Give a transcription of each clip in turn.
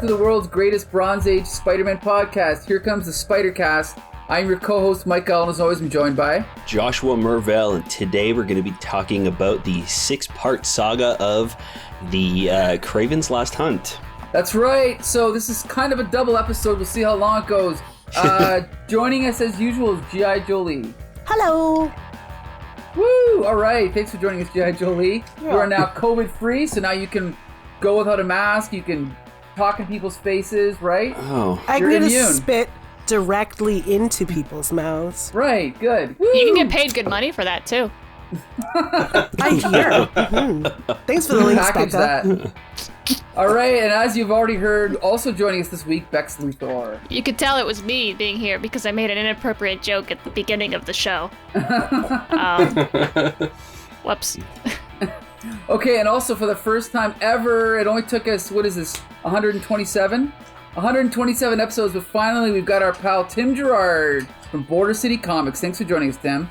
to the world's greatest Bronze Age Spider-Man podcast. Here comes the Spider-Cast. I'm your co-host, Mike Allen. As always, I'm joined by Joshua Mervell, and today we're going to be talking about the 6-part saga of the Kraven's Last Hunt. That's right. So this is kind of a double episode. We'll see how long it goes. Joining us as usual is G.I. Jolie. Hello. Woo! All right. Thanks for joining us, G.I. Jolie. Yeah. You are now COVID-free, so now you can go without a mask. You can talk in people's faces, right? Oh. I'm You're going to immune. spit directly into people's mouths. Right. Good. Woo! You can get paid good money for that, too. I hear. Thanks for the links, Package Becca. that. All right, and as you've already heard, also joining us this week, Bex Luthor. You could tell it was me being here because I made an inappropriate joke at the beginning of the show. Whoops. Okay, and also for the first time ever, it only took us, 127? 127 episodes, but finally we've got our pal Tim Gerard from Border City Comics. Thanks for joining us, Tim.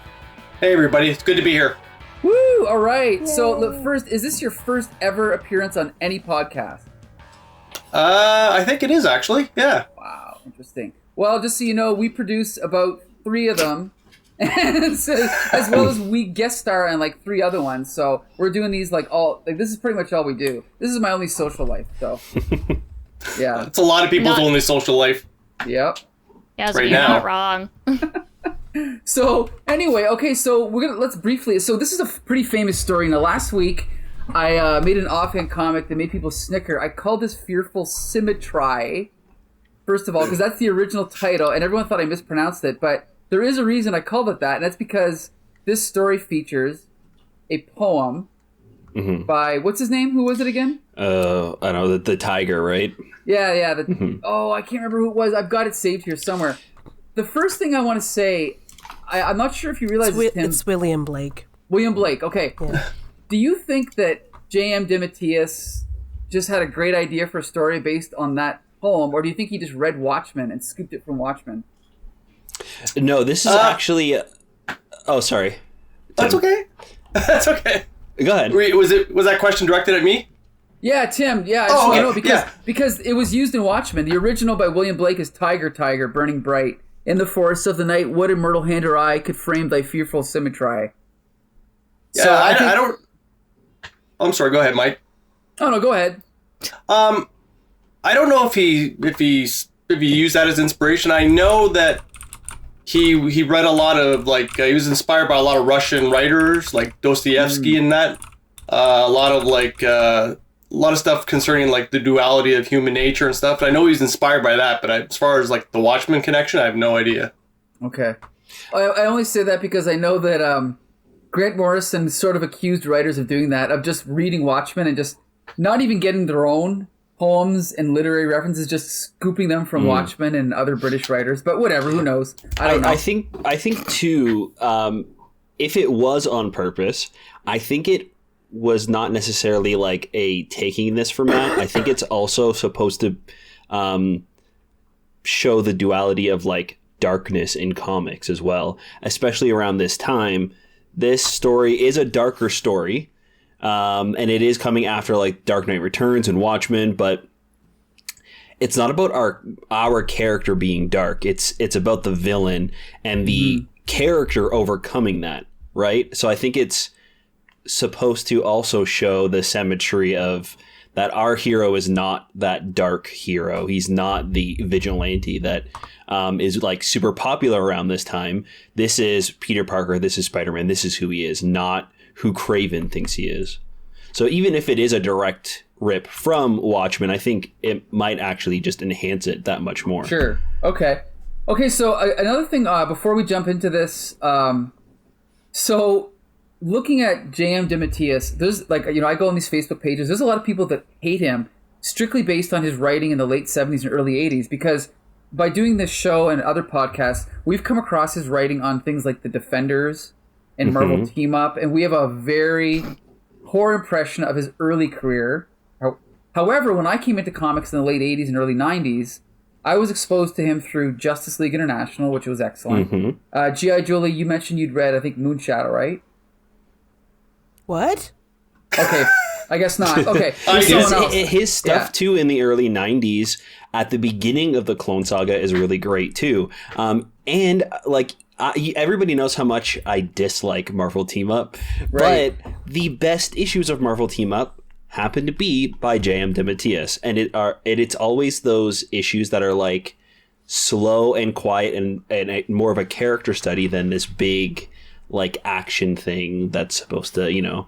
Hey everybody, it's good to be here. Woo! All right. So look, first, is this your first ever appearance on any podcast? I think it is actually, yeah. Wow, interesting. Well, just so you know, we produce about 3 of them, and so, as well as we guest star on like 3 other ones. So we're doing these this is pretty much all we do. This is my only social life. So yeah, It's a lot of people's only social life. yep. Yeah, so Right you're now. not wrong. So anyway, okay, so let's briefly. So this is a pretty famous story. Now, last week I made an offhand comic that made people snicker. I called this "Fearful Symmetry." First of all, because that's the original title, and everyone thought I mispronounced it, but there is a reason I called it that, and that's because this story features a poem by what's his name? Who was it again? I don't know, the tiger, right? Yeah. Oh, I can't remember who it was. I've got it saved here somewhere. The first thing I want to say, I'm not sure if you realize It's William Blake. William Blake, okay. Yeah. Do you think that J.M. DeMatteis just had a great idea for a story based on that poem, or do you think he just read Watchmen and scooped it from Watchmen? No, this is actually... oh, sorry. That's okay. That's okay. Go ahead. Wait, was that question directed at me? Yeah, Tim. Yeah, I just want to know because it was used in Watchmen. The original by William Blake is Tiger, Tiger, burning bright. In the forests of the night, what in myrtle hand or eye could frame thy fearful symmetry? Yeah, So I think- don't... I'm sorry, go ahead, Mike. Oh, no, go ahead. I don't know if he used that as inspiration. I know that he read a lot of, he was inspired by a lot of Russian writers, like Dostoevsky and that. A lot of stuff concerning the duality of human nature and stuff. And I know he's inspired by that, but as far as the Watchmen connection, I have no idea. Okay. I only say that because I know that Grant Morrison sort of accused writers of doing that, of just reading Watchmen and just not even getting their own poems and literary references, just scooping them from Watchmen and other British writers. But whatever, who knows? I don't know. I think too, if it was on purpose, I think it was not necessarily a taking this from that. I think it's also supposed to show the duality of darkness in comics as well, especially around this time. This story is a darker story, and it is coming after Dark Knight Returns and Watchmen, but it's not about our character being dark. It's about the villain and the character overcoming that, right? So I think it's supposed to also show the symmetry of that our hero is not that dark hero. He's not the vigilante that is super popular around this time. This is Peter Parker. This is Spider-Man. This is who he is, not who Kraven thinks he is. So even if it is a direct rip from Watchmen, I think it might actually just enhance it that much more. Sure. Okay. So another thing before we jump into this, so looking at J.M. DeMatteis, there's I go on these Facebook pages. There's a lot of people that hate him strictly based on his writing in the late 70s and early 80s, because by doing this show and other podcasts, we've come across his writing on things like The Defenders and Marvel Team Up, and we have a very poor impression of his early career. However, when I came into comics in the late 80s and early 90s, I was exposed to him through Justice League International, which was excellent. G.I. Jolie, you mentioned you'd read, I think, Moonshadow, right? What? Okay. I guess not. Okay. His stuff too in the early 90s at the beginning of the Clone Saga is really great too. And like everybody knows how much I dislike Marvel Team Up, but the best issues of Marvel Team Up happen to be by J.M. DeMatteis, and it's always those issues that are like slow and quiet and more of a character study than this big like action thing that's supposed to, you know,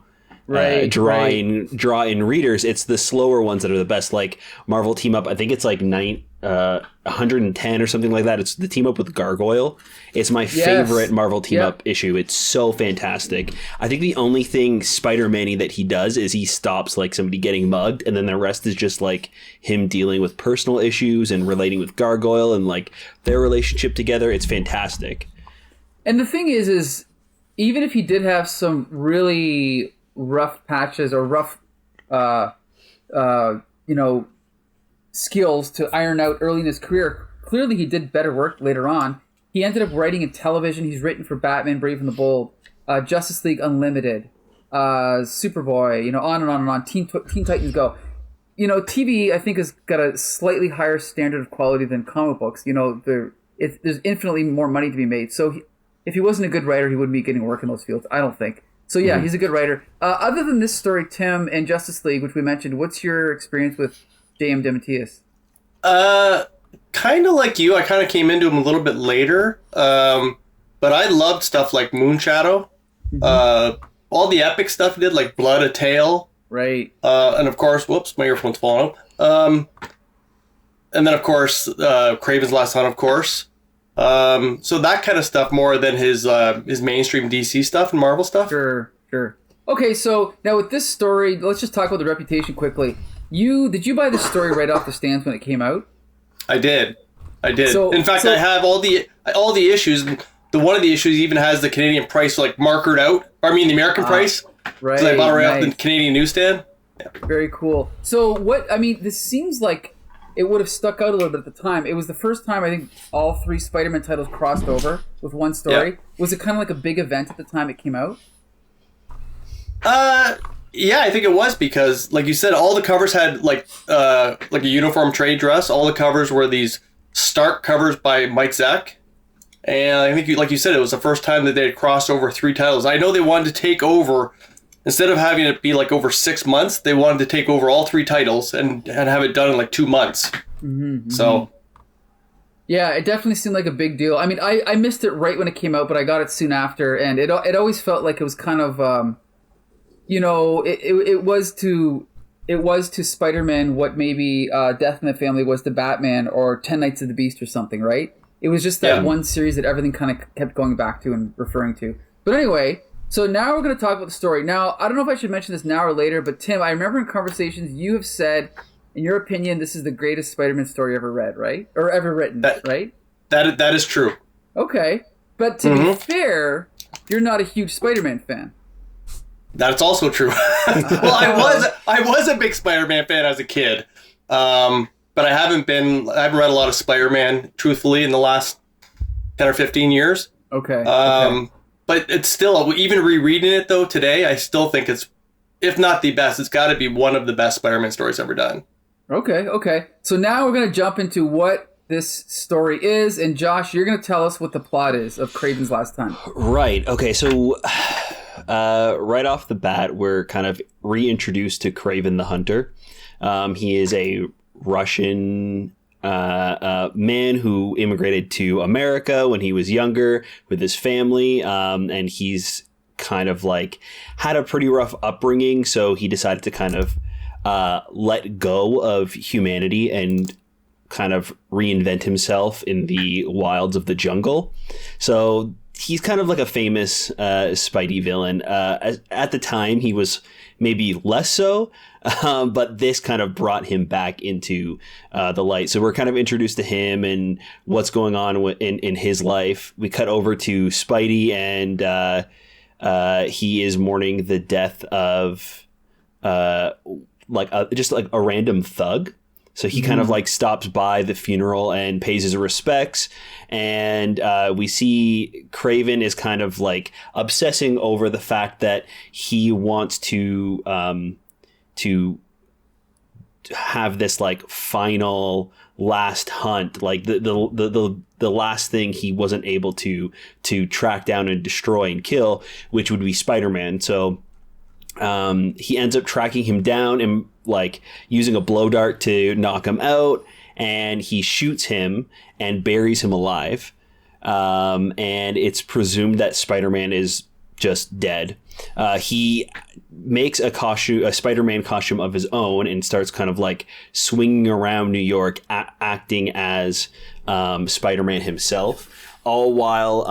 draw in readers. It's the slower ones that are the best. Like Marvel Team Up, I think it's like 110 or something like that. It's the team up with Gargoyle. It's my favorite Marvel Team Up issue. It's so fantastic. I think the only thing Spider-Man-y that he does is he stops like somebody getting mugged, and then the rest is just like him dealing with personal issues and relating with Gargoyle and like their relationship together. It's fantastic. And the thing is even if he did have some really rough patches or rough, skills to iron out early in his career, clearly he did better work later on. He ended up writing in television. He's written for Batman, Brave and the Bold, Justice League Unlimited, Superboy, on and on and on. Teen Titans Go. TV, I think, has got a slightly higher standard of quality than comic books. There's infinitely more money to be made. So if he wasn't a good writer, he wouldn't be getting work in those fields, I don't think. So yeah, he's a good writer. Other than this story, Tim, and Justice League, which we mentioned, what's your experience with J.M. DeMatteis? Kind of like you. I kind of came into him a little bit later. But I loved stuff like Moonshadow. All the epic stuff he did, like Blood, A Tale. Right. And of course, whoops, my earphone's falling out. And then of course, Kraven's Last Hunt, of course. So that kind of stuff more than his mainstream DC stuff and Marvel stuff. Sure. Okay, so now with this story, let's just talk about the reputation quickly. Did you buy this story right off the stands when it came out? I did. In fact, I have all the issues. One of the issues even has the Canadian price like markered out. Or I mean the American price. Right. So I bought it right off the Canadian newsstand. Yeah. Very cool. So this seems like it would have stuck out a little bit at the time. It was the first time I think all three Spider-Man titles crossed over with one story. Yeah. Was it kind of like a big event at the time it came out? Yeah, I think it was because, like you said, all the covers had like a uniform trade dress. All the covers were these stark covers by Mike Zeck, and I think, like you said, it was the first time that they had crossed over three titles. I know they wanted to take over, instead of having it be like over 6 months, they wanted to take over all three titles and have it done in like 2 months. So. Yeah, it definitely seemed like a big deal. I mean, I missed it right when it came out, but I got it soon after, and it always felt like it was kind of. It was to Spider-Man what maybe Death in the Family was to Batman or 10 Nights of the Beast or something, right? It was just that one series that everything kind of kept going back to and referring to. But anyway, so now we're going to talk about the story. Now, I don't know if I should mention this now or later, but Tim, I remember in conversations you have said, in your opinion, this is the greatest Spider-Man story ever read, right? Or ever written, right? That is true. Okay. But to be fair, you're not a huge Spider-Man fan. That's also true. Well, I was a big Spider-Man fan as a kid, but I haven't read a lot of Spider-Man, truthfully, in the last 10 or 15 years. Okay. But it's still, even rereading it though today, I still think it's, if not the best, it's got to be one of the best Spider-Man stories ever done. Okay. So now we're going to jump into what this story is, and Josh, you're going to tell us what the plot is of Kraven's Last Hunt. Right. Okay. So. Right off the bat, we're kind of reintroduced to Kraven the Hunter. He is a Russian man who immigrated to America when he was younger with his family, and he's kind of like had a pretty rough upbringing, so he decided to kind of let go of humanity and kind of reinvent himself in the wilds of the jungle. So he's kind of like a famous Spidey villain. At the time, he was maybe less so, but this kind of brought him back into the light. So we're kind of introduced to him and what's going on in his life. We cut over to Spidey, and he is mourning the death of just a random thug. So he kind of like stops by the funeral and pays his respects. And we see Kraven is kind of like obsessing over the fact that he wants to to have this like final last hunt, like the last thing he wasn't able to track down and destroy and kill, which would be Spider-Man. So he ends up tracking him down and like using a blow dart to knock him out, and he shoots him and buries him alive. And it's presumed that Spider-Man is just dead. He makes a Spider-Man costume of his own and starts kind of like swinging around New York, acting as Spider-Man himself, all while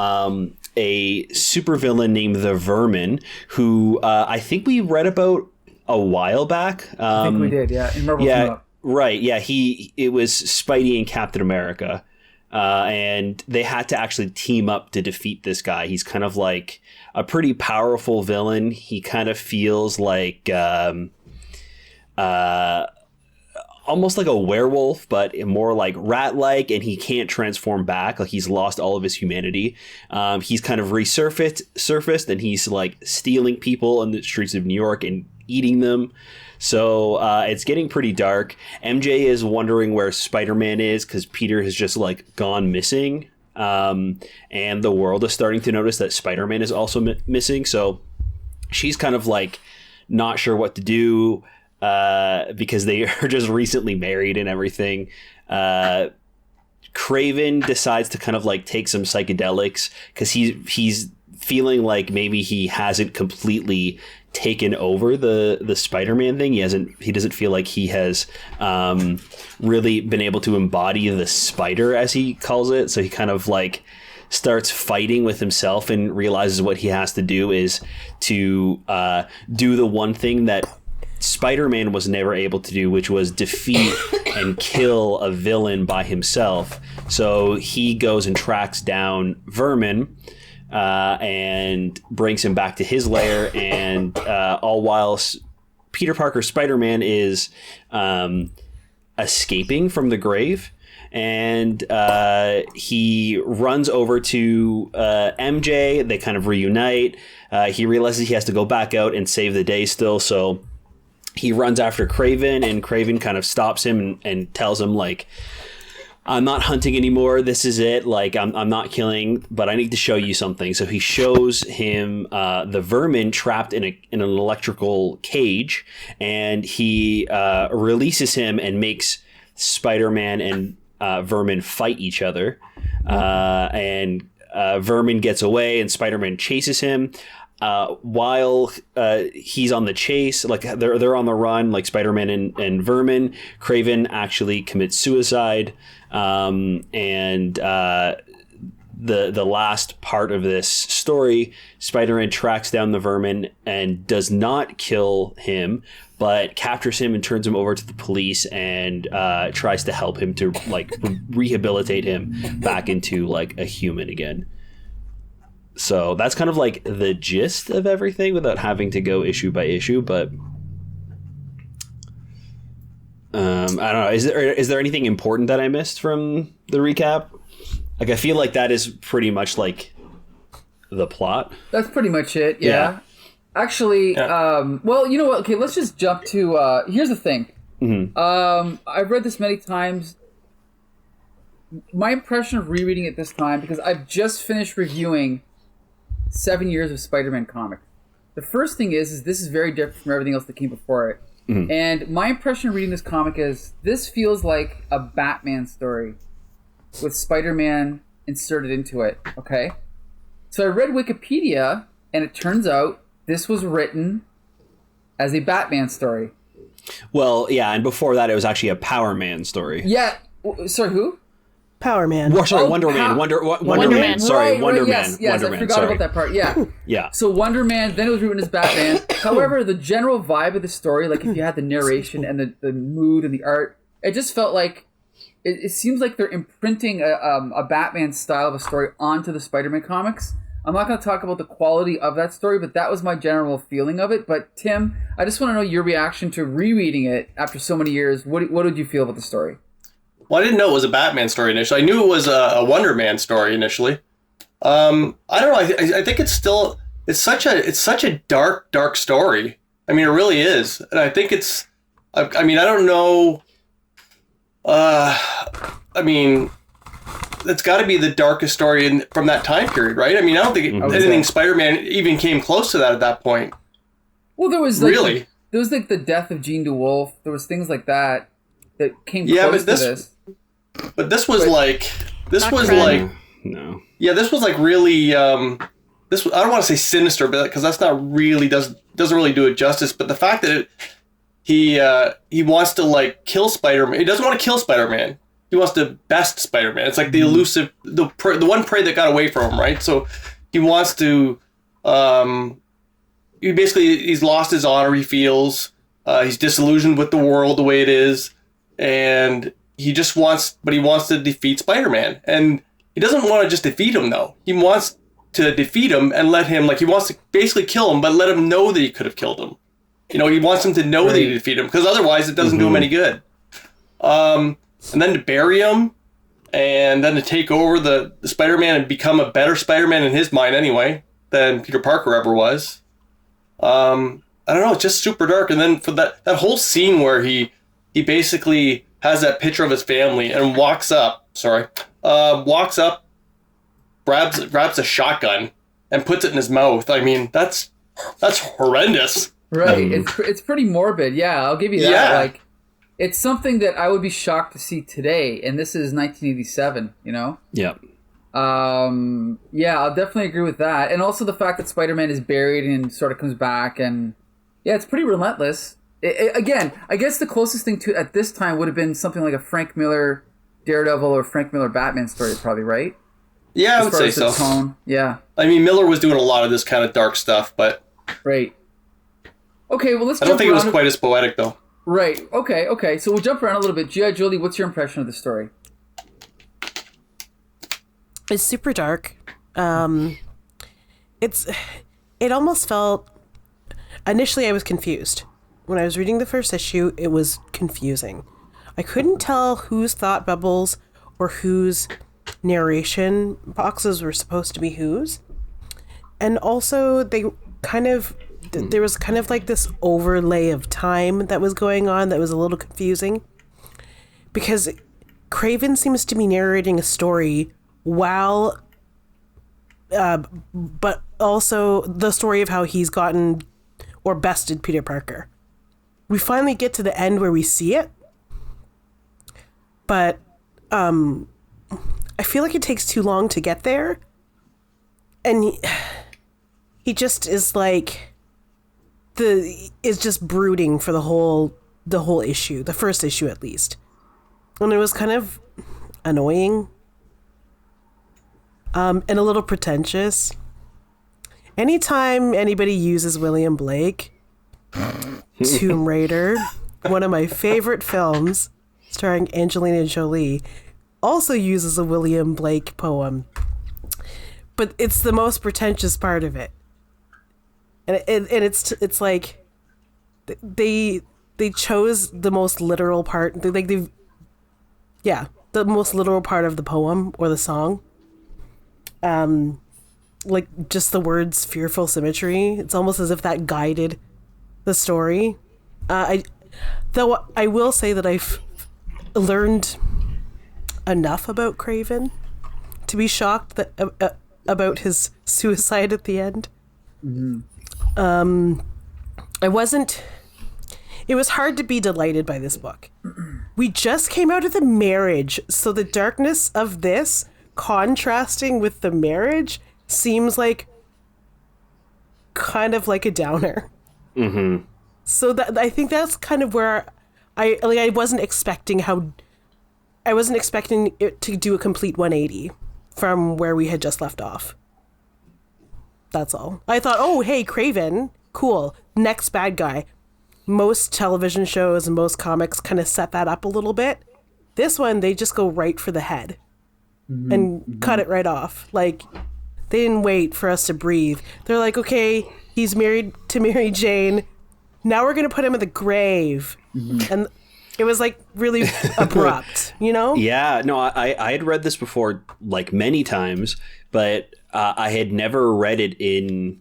a supervillain named the Vermin, who I think we read about a while back. I think we did, yeah. In Marvel Team Up. Right, yeah. It was Spidey and Captain America. And they had to actually team up to defeat this guy. He's kind of like a pretty powerful villain. He kind of feels like almost like a werewolf, but more like rat-like, and he can't transform back. Like he's lost all of his humanity. He's kind of resurfaced, and he's like stealing people in the streets of New York and eating them. So it's getting pretty dark. MJ is wondering where Spider-Man is because Peter has just like gone missing. And the world is starting to notice that Spider-Man is also missing. So she's kind of like not sure what to do because they are just recently married and everything. Kraven decides to kind of like take some psychedelics because he's feeling like maybe he hasn't completely taken over the Spider-Man thing. He doesn't feel like he has really been able to embody the spider, as he calls it. So he kind of like starts fighting with himself and realizes what he has to do is to do the one thing that Spider-Man was never able to do, which was defeat and kill a villain by himself. So he goes and tracks down Vermin and brings him back to his lair, and all while Peter Parker Spider-Man is escaping from the grave, and he runs over to MJ. They kind of reunite. He realizes he has to go back out and save the day still, so he runs after Kraven, and Kraven kind of stops him and tells him like, I'm not hunting anymore. This is it. Like, I'm not killing, but I need to show you something. So he shows him the Vermin trapped in an electrical cage, and he releases him and makes Spider-Man and Vermin fight each other. And Vermin gets away, and Spider-Man chases him. While he's on the chase, like they're on the run, like Spider-Man and Vermin, Kraven actually commits suicide. And the last part of this story, Spider-Man tracks down the Vermin and does not kill him, but captures him and turns him over to the police and tries to help him to like rehabilitate him back into like a human again. So that's kind of like the gist of everything without having to go issue by issue. But I don't know. Is there anything important that I missed from the recap? Like, I feel like that is pretty much like the plot. That's pretty much it. Yeah. Actually, well, you know what? Okay, let's just jump to. Here's the thing. Mm-hmm. I've read this many times. My impression of rereading it this time, because I've just finished reviewing 7 years of Spider-Man comics. The first thing is this is very different from everything else that came before it. Mm-hmm. And my impression of reading this comic is this feels like a Batman story with Spider-Man inserted into it. Okay? So I read Wikipedia, and it turns out this was written as a Batman story. Well, yeah, and before that it was actually a Power Man story. Yeah. Sorry, who? Power Man. Wonder Man. Wonder Man. Sorry, Wonder Man. Yes, Wonder I forgot about that part. Yeah. Yeah. So Wonder Man, then it was written as Batman. However, the general vibe of the story, like if you had the narration and the mood and the art, it just felt like it seems like they're imprinting a Batman style of a story onto the Spider-Man comics. I'm not going to talk about the quality of that story, but that was my general feeling of it. But Tim, I just want to know your reaction to rereading it after so many years. What did you feel about the story? Well, I didn't know it was a Batman story initially. I knew it was a Wonder Man story initially. I don't know. I think it's such a dark story. I mean, it really is. And I think it's, I mean, I don't know. I mean, it's got to be the darkest story from that time period, right? I mean, I don't think anything Spider-Man even came close to that at that point. Well, there was like, there was like the death of Jean DeWolf. There was things like that came close to this. But this was like, no. Yeah, this was like really, this I don't want to say sinister, but because that's not really doesn't really do it justice. But the fact that he wants to like kill Spider-Man. He doesn't want to kill Spider-Man. He wants to best Spider-Man. It's like the elusive, the one prey that got away from him, right? So he wants to, he's lost his honor. He feels he's disillusioned with the world the way it is, and he wants to defeat Spider-Man. And he doesn't want to just defeat him though. He wants to defeat him and let him, like, he wants to basically kill him, but let him know that he could have killed him. You know, he wants him to know that he defeated him, because otherwise it doesn't do him any good. And then to bury him, and then to take over the Spider-Man and become a better Spider-Man in his mind anyway than Peter Parker ever was. I don't know, it's just super dark. And then for that whole scene where he basically has that picture of his family and walks up, grabs a shotgun and puts it in his mouth. I mean, that's horrendous. Right. It's pretty morbid. Yeah, I'll give you that. Yeah. Like, it's something that I would be shocked to see today, and this is 1987, you know? Yeah. Yeah, I'll definitely agree with that. And also the fact that Spider-Man is buried and sort of comes back, and yeah, it's pretty relentless. Again, I guess the closest thing to at this time would have been something like a Frank Miller Daredevil or Frank Miller Batman story, probably, right? Yeah, I would say so. Tone. Yeah. I mean, Miller was doing a lot of this kind of dark stuff, but right. Okay, well, I don't think it was quite as poetic, though. Right. Okay. So we'll jump around a little bit. G.I. Jolie, what's your impression of the story? It's super dark. It almost felt... Initially, I was confused. When I was reading the first issue, it was confusing. I couldn't tell whose thought bubbles or whose narration boxes were supposed to be whose. And also, they kind of... There was kind of like this overlay of time that was going on that was a little confusing. Because Kraven seems to be narrating a story while... but also the story of how he's gotten or bested Peter Parker. We finally get to the end where we see it. But I feel like it takes too long to get there. And he just is like... is just brooding for the whole issue, the first issue at least. And it was kind of annoying. And a little pretentious. Anytime anybody uses William Blake, Tomb Raider, one of my favorite films, starring Angelina Jolie, also uses a William Blake poem. But it's the most pretentious part of it. And it's like they chose the most literal part. The most literal part of the poem or the song. Like just the words "fearful symmetry." It's almost as if that guided the story. Though I will say that I've learned enough about Kraven to be shocked about his suicide at the end. Mm-hmm. It was hard to be delighted by this book. We just came out of the marriage, so the darkness of this contrasting with the marriage seems like kind of like a downer. Mm-hmm. So that I think that's kind of where I wasn't expecting it to do a complete 180 from where we had just left off. That's all. I thought, oh, hey, Kraven, cool. Next bad guy. Most television shows and most comics kind of set that up a little bit. This one, they just go right for the head and cut it right off. Like, they didn't wait for us to breathe. They're like, okay, he's married to Mary Jane. Now we're going to put him in the grave. Mm-hmm. And it was like really abrupt, you know? Yeah, no, I had read this before like many times, but I had never read it in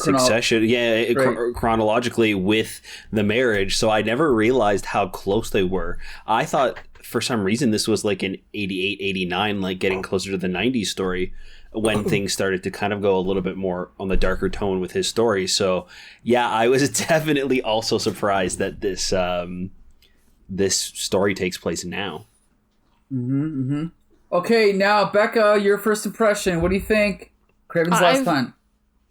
succession, chronologically with the marriage. So I never realized how close they were. I thought for some reason this was like an 88, 89, like getting closer to the 90s story when things started to kind of go a little bit more on the darker tone with his story. So yeah, I was definitely also surprised that this this story takes place now. Okay, now Becca, your first impression. What do you think? Kraven's Last Hunt.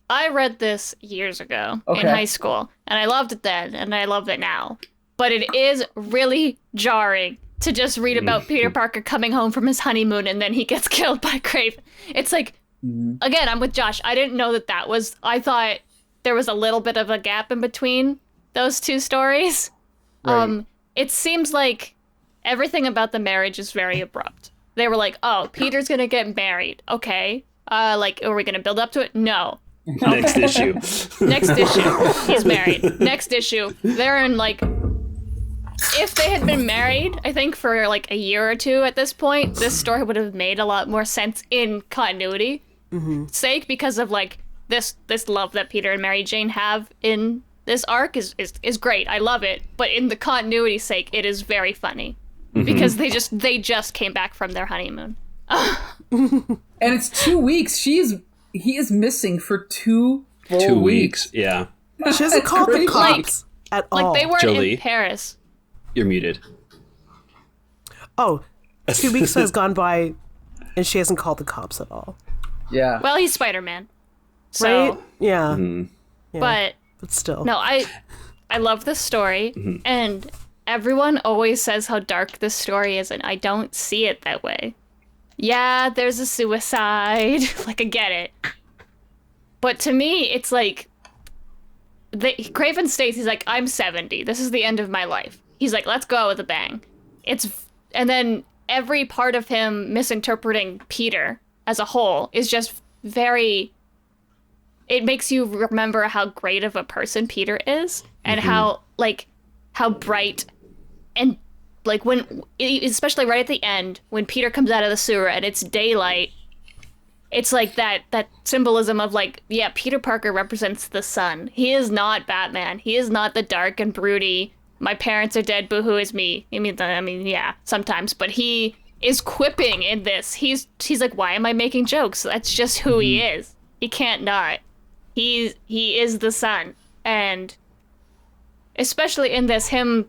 I read this years ago in high school, and I loved it then, and I love it now. But it is really jarring to just read about Peter Parker coming home from his honeymoon and then he gets killed by Kraven. It's like, again, I'm with Josh. I didn't know that was... I thought there was a little bit of a gap in between those two stories. Right. It seems like everything about the marriage is very abrupt. They were like, oh, Peter's going to get married. Okay. Like, are we going to build up to it? No. Next issue. Next issue. He's married. Next issue. They're in, like... If they had been married, I think, for, like, a year or two at this point, this story would have made a lot more sense in continuity sake, because of, like, this love that Peter and Mary Jane have in this arc is great. I love it. But in the continuity sake, it is very funny. Because they just came back from their honeymoon. And it's 2 weeks. He is missing for 2 full weeks. Yeah. She hasn't called the cops at all. Like, they weren't Jolie. in Paris. You're muted. Oh, 2 weeks has gone by and she hasn't called the cops at all. Yeah. Well, he's Spider-Man. So, right? Yeah. But still. No, I love this story, and everyone always says how dark this story is, and I don't see it that way. Yeah, there's a suicide. Like, I get it. But to me, it's like... Kraven states, he's like, I'm 70. This is the end of my life. He's like, let's go with a bang. And then every part of him misinterpreting Peter as a whole is just very... It makes you remember how great of a person Peter is, and how bright, and like when, especially right at the end, when Peter comes out of the sewer and it's daylight, it's like that symbolism of like, yeah, Peter Parker represents the sun. He is not Batman. He is not the dark and broody, my parents are dead, boo-hoo is me. I mean, yeah, sometimes, but he is quipping in this. He's like, why am I making jokes? That's just who he is. He can't not. He is the sun. And especially in this, him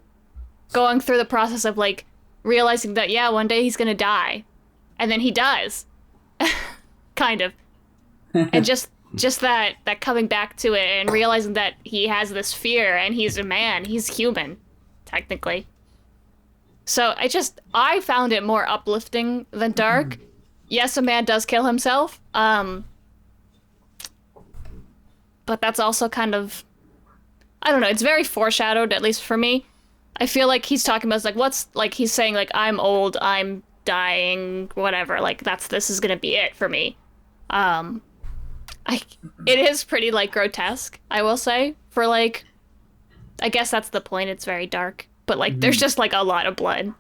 going through the process of like realizing that, yeah, one day he's gonna die. And then he does. Kind of. And just that coming back to it and realizing that he has this fear and he's a man. He's human, technically. So I found it more uplifting than dark. Yes, a man does kill himself. But that's also kind of, I don't know, it's very foreshadowed, at least for me. I feel like he's talking about, he's saying, like, I'm old, I'm dying, whatever, like, this is gonna be it for me. It is pretty, like, grotesque, I will say, for, like, I guess that's the point, it's very dark, but, like, there's just, like, a lot of blood.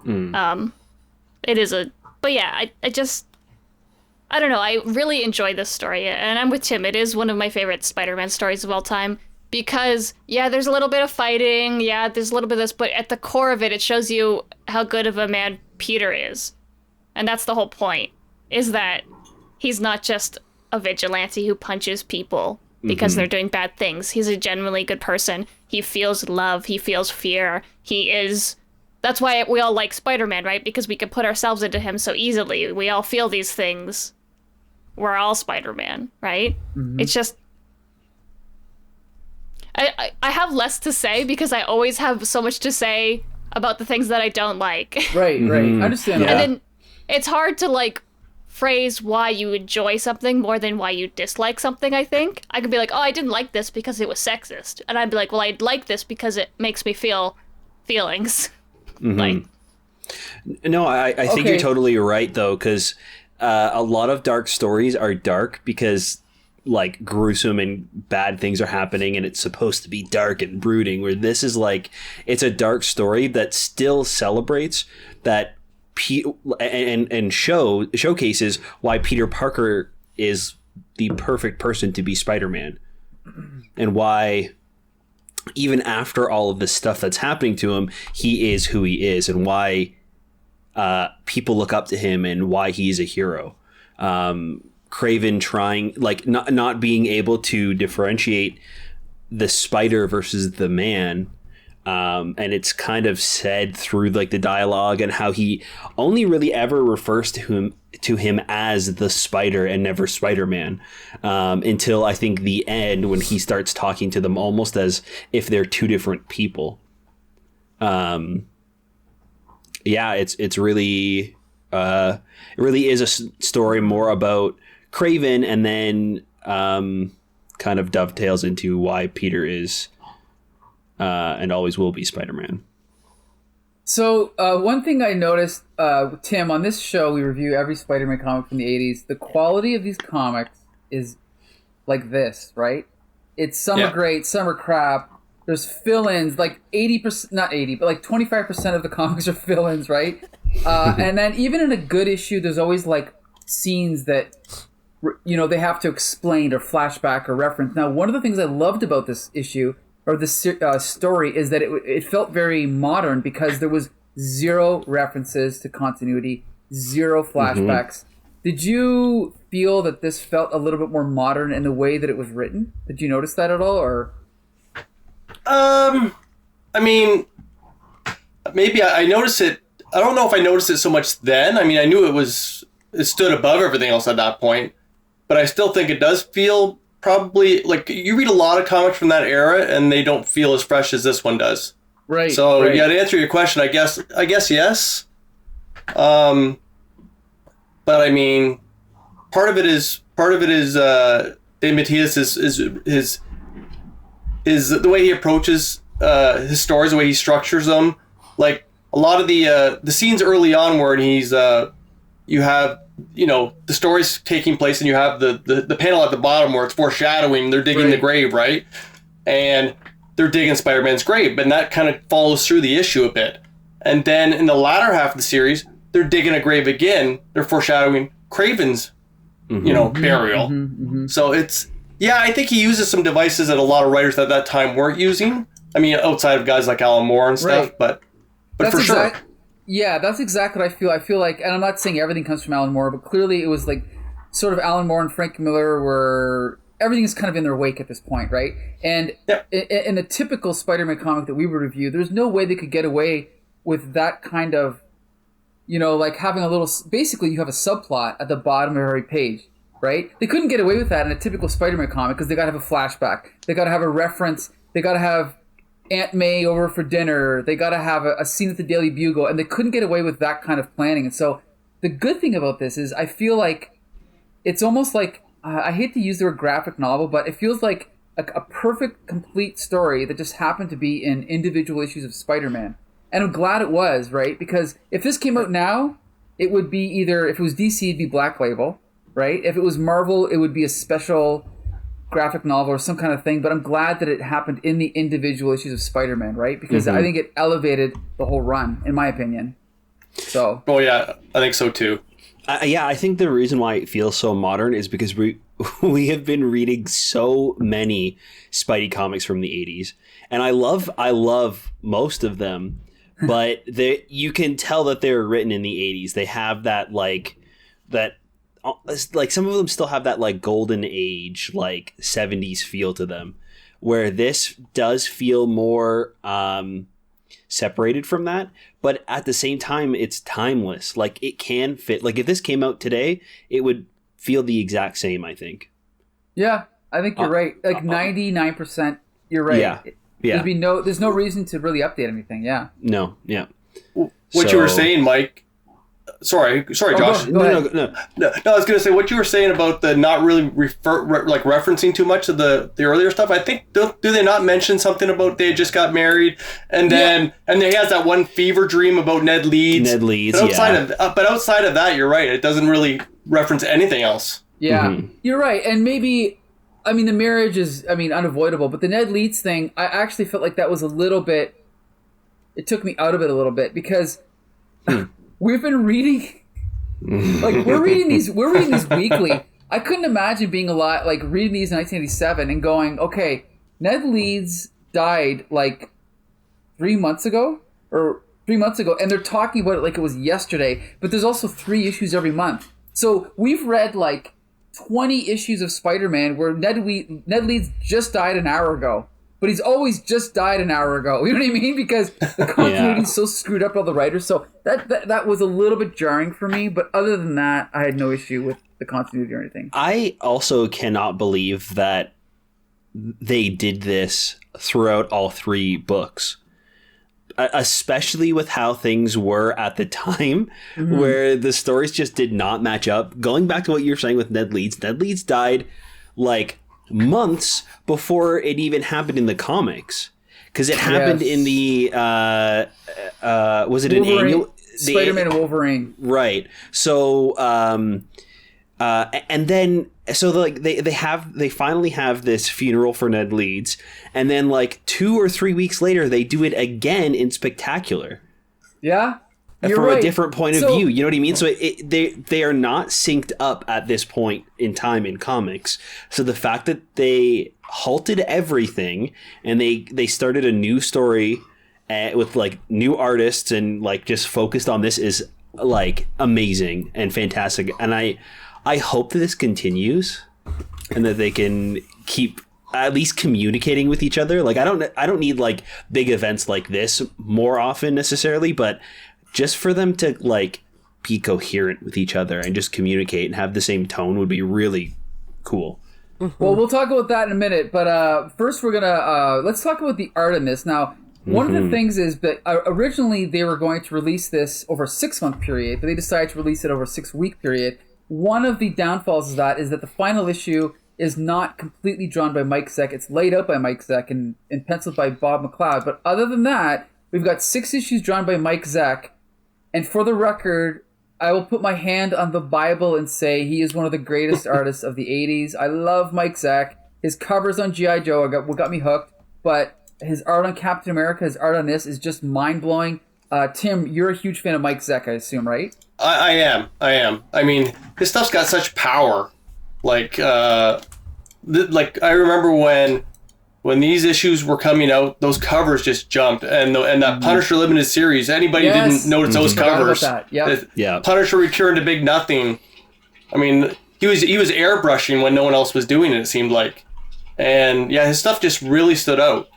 It is but yeah, I don't know, I really enjoy this story, and I'm with Tim, it is one of my favorite Spider-Man stories of all time, because, yeah, there's a little bit of fighting, yeah, there's a little bit of this, but at the core of it, it shows you how good of a man Peter is. And that's the whole point, is that he's not just a vigilante who punches people because they're doing bad things. He's a genuinely good person. He feels love, he feels fear, that's why we all like Spider-Man, right? Because we can put ourselves into him so easily. We all feel these things. We're all Spider-Man, right? It's just... I have less to say because I always have so much to say about the things that I don't like. Right. I understand that. And then it's hard to, like, phrase why you enjoy something more than why you dislike something, I think. I could be like, oh, I didn't like this because it was sexist. And I'd be like, well, I like this because it makes me feel feelings. Like... No, I think you're totally right, though, because a lot of dark stories are dark because, like, gruesome and bad things are happening and it's supposed to be dark and brooding, where this is like, it's a dark story that still celebrates that and showcases why Peter Parker is the perfect person to be Spider-Man, and why even after all of this stuff that's happening to him, he is who he is, and why people look up to him, and why he's a hero. Kraven trying, like, not being able to differentiate the spider versus the man, and it's kind of said through like the dialogue, and how he only really ever refers to him as the Spider and never Spider-Man, until I think the end, when he starts talking to them almost as if they're two different people. Yeah, it's really it really is a story more about Kraven, and then kind of dovetails into why Peter is and always will be Spider-Man. So one thing I noticed, Tim, on this show, we review every Spider-Man comic from the 80s. The quality of these comics is like this, right? It's some are great, some are crap. There's fill-ins, like 80%, not 80, but like 25% of the comics are fill-ins, right? And then even in a good issue, there's always like scenes that, you know, they have to explain or flashback or reference. Now, one of the things I loved about this issue or this story is that it felt very modern, because there was zero references to continuity, zero flashbacks. Did you feel that this felt a little bit more modern in the way that it was written? Did you notice that at all, or? I mean, maybe I noticed it. I don't know if I noticed it so much then. I mean, I knew it stood above everything else at that point, but I still think it does feel probably like, you read a lot of comics from that era and they don't feel as fresh as this one does. Right. So right. Yeah, to answer your question, I guess yes. But I mean, part of it is DeMatteis is the way he approaches his stories, the way he structures them. Like a lot of the scenes early on where he's you have, you know, the story's taking place, and you have the panel at the bottom where it's foreshadowing they're digging the grave, right? And they're digging Spider-Man's grave, but that kind of follows through the issue a bit. And then in the latter half of the series, they're digging a grave again. They're foreshadowing Kraven's, you know, burial. So it's, yeah, I think he uses some devices that a lot of writers at that time weren't using. I mean, outside of guys like Alan Moore and stuff, but That's for sure. Yeah, that's exactly what I feel. I feel like, and I'm not saying everything comes from Alan Moore, but clearly it was like sort of Alan Moore and Frank Miller were, everything's kind of in their wake at this point, right? And in a typical Spider-Man comic that we would review, there's no way they could get away with that kind of, you know, like having a little, basically you have a subplot at the bottom of every page, right? They couldn't get away with that in a typical Spider-Man comic, because they got to have a flashback. They got to have a reference. They got to have Aunt May over for dinner. They got to have a scene at the Daily Bugle, and they couldn't get away with that kind of planning. And so the good thing about this is I feel like it's almost like, I hate to use the word graphic novel, but it feels like a perfect, complete story that just happened to be in individual issues of Spider-Man. And I'm glad it was, right? Because if this came out now, it would be either, if it was DC, it'd be Black Label, right? If it was Marvel, it would be a special graphic novel or some kind of thing. But I'm glad that it happened in the individual issues of Spider-Man, right? Because I think it elevated the whole run, in my opinion. So. Oh yeah, I think so too. Yeah, I think the reason why it feels so modern is because we have been reading so many Spidey comics from the 80s, and I love most of them, but you can tell that they were written in the 80s. They have that some of them still have that like golden age, like 70s feel to them, where this does feel more separated from that, but at the same time it's timeless. Like it can fit, like if this came out today, it would feel the exact same, I think. Yeah, I think you're right. Like 99%, you're right. Yeah. There's no reason to really update anything. Yeah. No. Yeah. What you were saying, Mike. Sorry, Josh. Go ahead. No, I was going to say what you were saying about the not really referencing too much of the earlier stuff. I think do they not mention something about they just got married, and then he has that one fever dream about Ned Leeds. But outside of that, you're right. It doesn't really reference anything else. Yeah, you're right. And maybe, I mean, the marriage is, unavoidable. But the Ned Leeds thing, I actually felt like that was a little bit. It took me out of it a little bit because. We've been reading, like we're reading these weekly. I couldn't imagine being alive, like reading these in 1987 and going, okay, Ned Leeds died like 3 months ago, and they're talking about it like it was yesterday, but there's also 3 issues every month. So we've read like 20 issues of Spider-Man where Ned Leeds just died an hour ago, but he's always just died an hour ago. You know what I mean? Because the continuity is so screwed up by all the writers. So that was a little bit jarring for me, but other than that, I had no issue with the continuity or anything. I also cannot believe that they did this throughout all 3 books, especially with how things were at the time, where the stories just did not match up. Going back to what you were saying with Ned Leeds died like months before it even happened in the comics, because it happened in the was it Wolverine, an annual Spider-Man and Wolverine, right? So and then they finally have this funeral for Ned Leeds, and then like 2 or 3 weeks later they do it again in Spectacular. Yeah, from a different point of view. You know what I mean? So they are not synced up at this point in time in comics. So the fact that they halted everything and they started a new story with like new artists and like just focused on this is like amazing and fantastic. And I hope that this continues and that they can keep at least communicating with each other. Like I don't need like big events like this more often necessarily, but just for them to like be coherent with each other and just communicate and have the same tone would be really cool. Well, we'll talk about that in a minute, but first we're gonna let's talk about the art in this. Now, one of the things is that originally they were going to release this over a 6-month period, but they decided to release it over a 6-week period. One of the downfalls of that is that the final issue is not completely drawn by Mike Zeck. It's laid out by Mike Zeck and penciled by Bob McLeod. But other than that, we've got 6 issues drawn by Mike Zeck. And for the record, I will put my hand on the Bible and say he is one of the greatest artists of the 80s. I love Mike Zeck. His covers on G.I. Joe what got me hooked. But his art on Captain America, his art on this is just mind-blowing. Tim, you're a huge fan of Mike Zeck, I assume, right? I am. I mean, his stuff's got such power. Like I remember when these issues were coming out, those covers just jumped, and that Punisher limited series. Anybody didn't notice those covers? Punisher Return to Big Nothing. I mean, he was airbrushing when no one else was doing it. It seemed like, and yeah, his stuff just really stood out.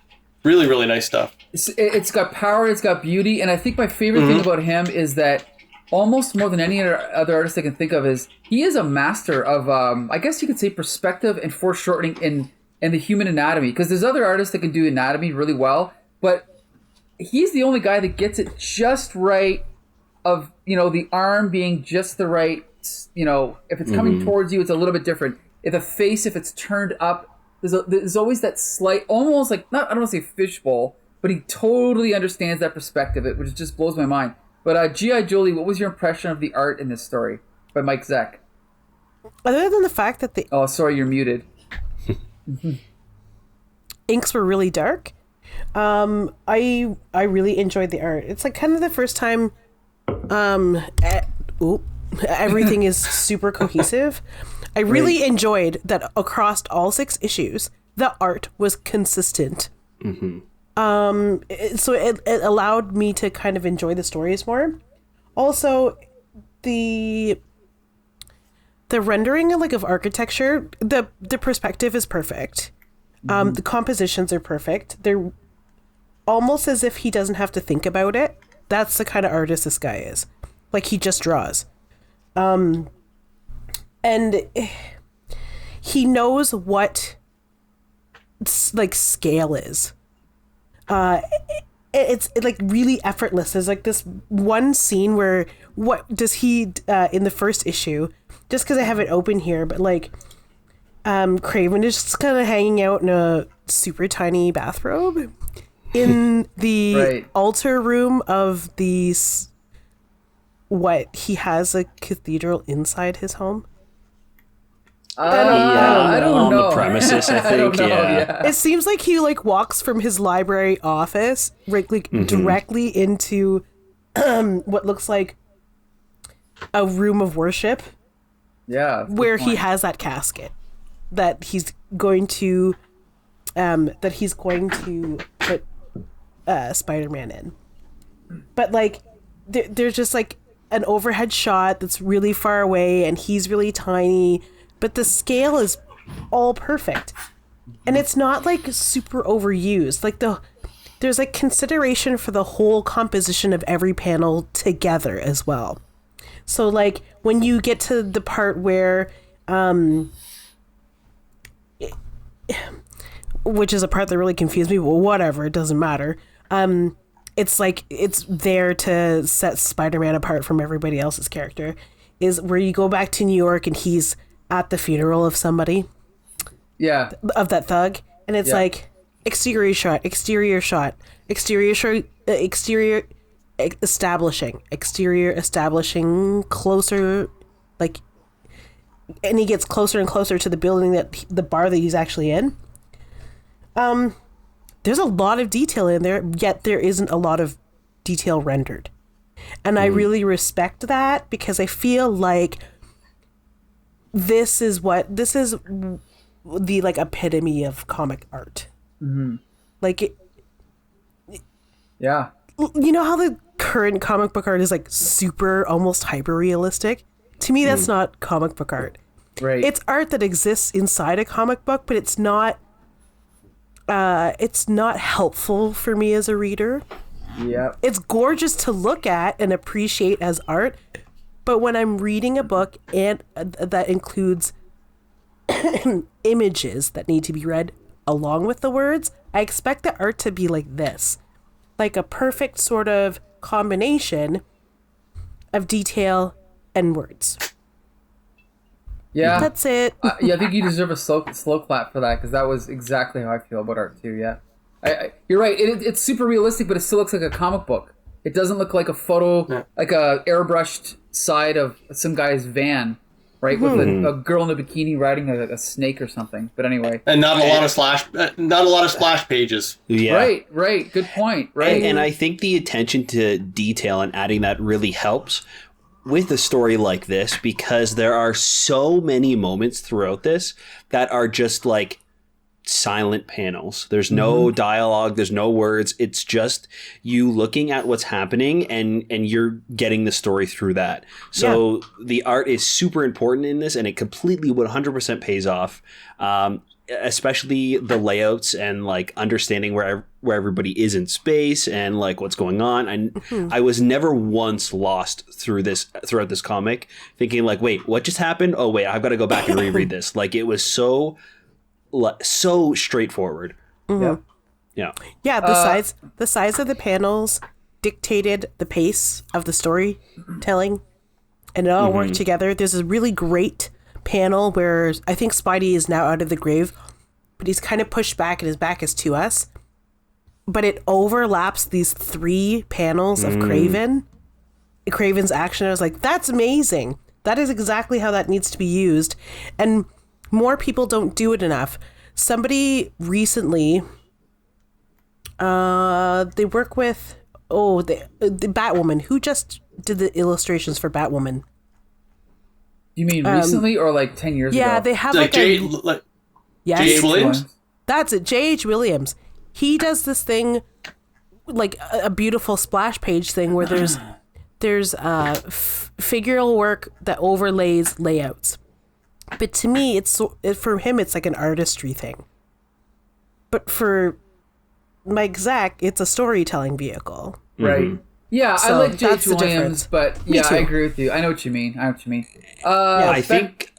Really, really nice stuff. It's got power. It's got beauty, and I think my favorite thing about him is that almost more than any other artist I can think of is he is a master of I guess you could say perspective and foreshortening in the human anatomy, because there's other artists that can do anatomy really well, but he's the only guy that gets it just right, of the arm being just the right, if it's coming towards you it's a little bit different, if it's turned up, there's always that slight, almost like, not, I don't want to say fishbowl, but he totally understands that perspective, which just blows my mind. But G.I. Jolie, what was your impression of the art in this story by Mike Zeck? Other than the fact that the Oh, sorry, you're muted. inks were really dark, I really enjoyed the art. It's like kind of the first time everything is super cohesive. I really enjoyed that across all 6 issues, the art was consistent. So it allowed me to kind of enjoy the stories more. Also, the rendering of architecture, the perspective is perfect. The compositions are perfect. They're almost as if he doesn't have to think about it. That's the kind of artist this guy is. Like, he just draws. And he knows what scale is. It's like really effortless. There's like this one scene where what does he in the first issue, just because I have it open here, but Kraven is just kind of hanging out in a super tiny bathrobe in the altar room of he has a cathedral inside his home. I don't know. On the premises, I think. It seems like he walks from his library office directly into what looks like a room of worship, Yeah. That's a good where he point. has that casket that he's going to put Spider-Man in. But like there's just like an overhead shot that's really far away and he's really tiny, but the scale is all perfect. And it's not like super overused. Like there's like consideration for the whole composition of every panel together as well. So like when you get to the part where which is a part that really confused me, but whatever, it doesn't matter. It's like it's there to set Spider-Man apart from everybody else's character, is where you go back to New York and he's at the funeral of somebody, Yeah. of that thug, and it's like exterior shot, establishing closer, like, and he gets closer and closer to the building the bar that he's actually in. There's a lot of detail in there, yet there isn't a lot of detail rendered. And I really respect that, because I feel like this is the like epitome of comic art. Mm-hmm. Like, Yeah. you know how the current comic book art is like super, almost hyper realistic? To me, that's not comic book art. Right. It's art that exists inside a comic book, but it's not helpful for me as a reader. Yeah. It's gorgeous to look at and appreciate as art, but when I'm reading a book and that includes images that need to be read along with the words, I expect the art to be like this, like a perfect sort of combination of detail and words. Yeah. That's it. I think you deserve a slow clap for that, because that was exactly how I feel about art too. Yeah, you're right. It's super realistic, but it still looks like a comic book. It doesn't look like a photo, like a airbrushed side of some guy's van, right, with a girl in a bikini riding a snake or something. But anyway, And not a lot of splash pages. Yeah. Right. Good point. Right. And I think the attention to detail and adding that really helps with a story like this, because there are so many moments throughout this that are just like silent panels. There's no dialogue, there's no words. It's just you looking at what's happening and you're getting the story through that. So the art is super important in this, and it completely 100% pays off. Especially the layouts and like understanding where everybody is in space and like what's going on. I was never once lost throughout this comic, thinking like, wait, what just happened? Oh wait, I've got to go back and reread this. Like, it was so straightforward. Yeah. Yeah, the size of the panels dictated the pace of the storytelling, and it all worked together. There's a really great panel where I think Spidey is now out of the grave, but he's kind of pushed back and his back is to us. But it overlaps these 3 panels of Kraven's action. I was like, that's amazing. That is exactly how that needs to be used. And more people don't do it enough. Somebody recently, they work with, the Batwoman. Who just did the illustrations for Batwoman? You mean recently or like 10 years ago? Yeah, they have Like J.H. Williams? That's it, J.H. Williams. He does this thing, like a beautiful splash page thing where there's figural work that overlays layouts. But to me, for him, it's like an artistry thing. But for Mike Zeck, it's a storytelling vehicle. Right. Yeah, So I like J.H. that's the Williams, difference. but Me yeah, too. I agree with you. I know what you mean. I think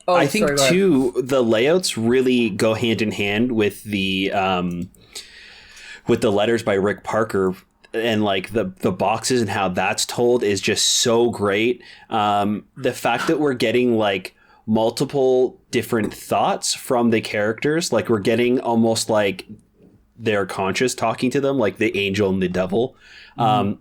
sorry, go ahead. too, the layouts really go hand in hand with the letters by Rick Parker, and like the boxes and how that's told is just so great. The fact that we're getting like multiple different thoughts from the characters, like we're getting almost like they're conscious talking to them, like the angel and the devil,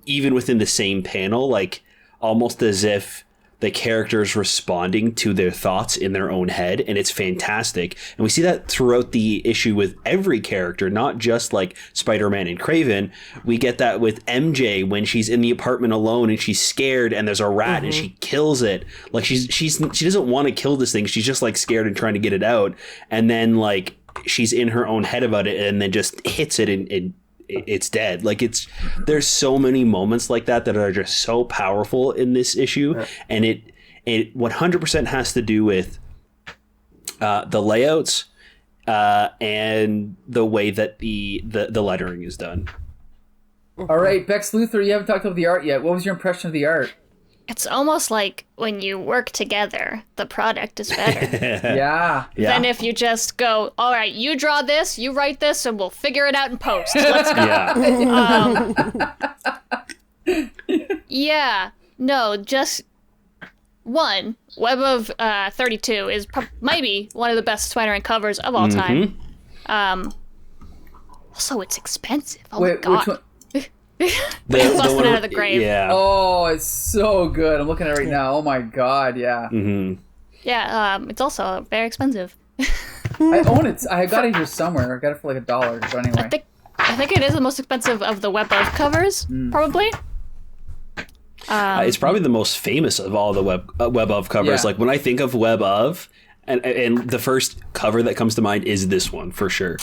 even within the same panel, like almost as if the characters responding to their thoughts in their own head, and it's fantastic. And we see that throughout the issue with every character, not just like Spider-Man and Kraven. We get that with MJ when she's in the apartment alone and she's scared and there's a rat and she kills it. Like she doesn't want to kill this thing. She's just like scared and trying to get it out. And then like she's in her own head about it and then just hits it and it's dead. Like there's so many moments like that are just so powerful in this issue. And it 100% has to do with the layouts and the way that the lettering is done. All right, Bex Luthor, you haven't talked about the art yet. What was your impression of the art? It's almost like when you work together, the product is better Yeah. than if you just go, all right, you draw this, you write this, and we'll figure it out in post. Let's go. Yeah. No, just one. Web of 32 is maybe one of the best Spider-Man covers of all time. Also, it's expensive. Oh my god. Which one? Busting out of the grave. Yeah. Oh, it's so good. I'm looking at it right now. Oh my god, yeah. Yeah, it's also very expensive. I own it. I got it here somewhere. I got it for like $1. But anyway. I think it is the most expensive of the Web of covers, probably. It's probably the most famous of all the web of covers. Yeah. Like when I think of web of, and the first cover that comes to mind is this one for sure.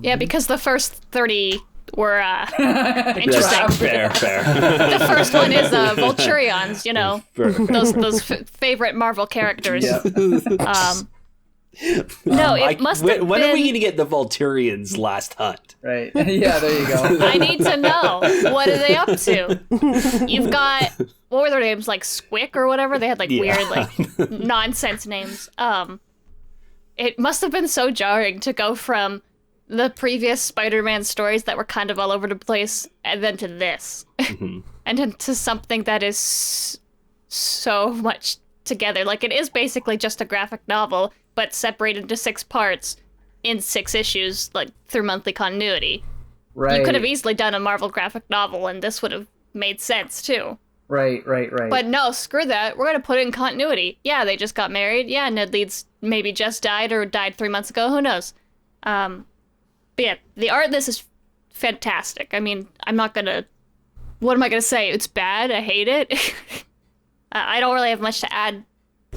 Yeah, because the first 30 were interesting. Fair. The first one is Vulturions, you know, those favorite Marvel characters. Yep. No, it must have been... When are we going to get the Vulturians Last Hunt? Right. Yeah, there you go. I need to know. What are they up to? You've got... What were their names? Like Squick or whatever? They had like weird, like nonsense names. It must have been so jarring to go from the previous Spider-Man stories that were kind of all over the place and then to this. And then to something that is so much together. Like it is basically just a graphic novel, but separated into 6 parts in 6 issues, like through monthly continuity. Right. You could have easily done a Marvel graphic novel and this would have made sense too. Right. But no, screw that. We're going to put it in continuity. Yeah, they just got married. Yeah, Ned Leeds maybe just died or died 3 months ago. Who knows? But yeah, the art in this is fantastic. I mean, I'm not going to... What am I going to say? It's bad. I hate it. I don't really have much to add.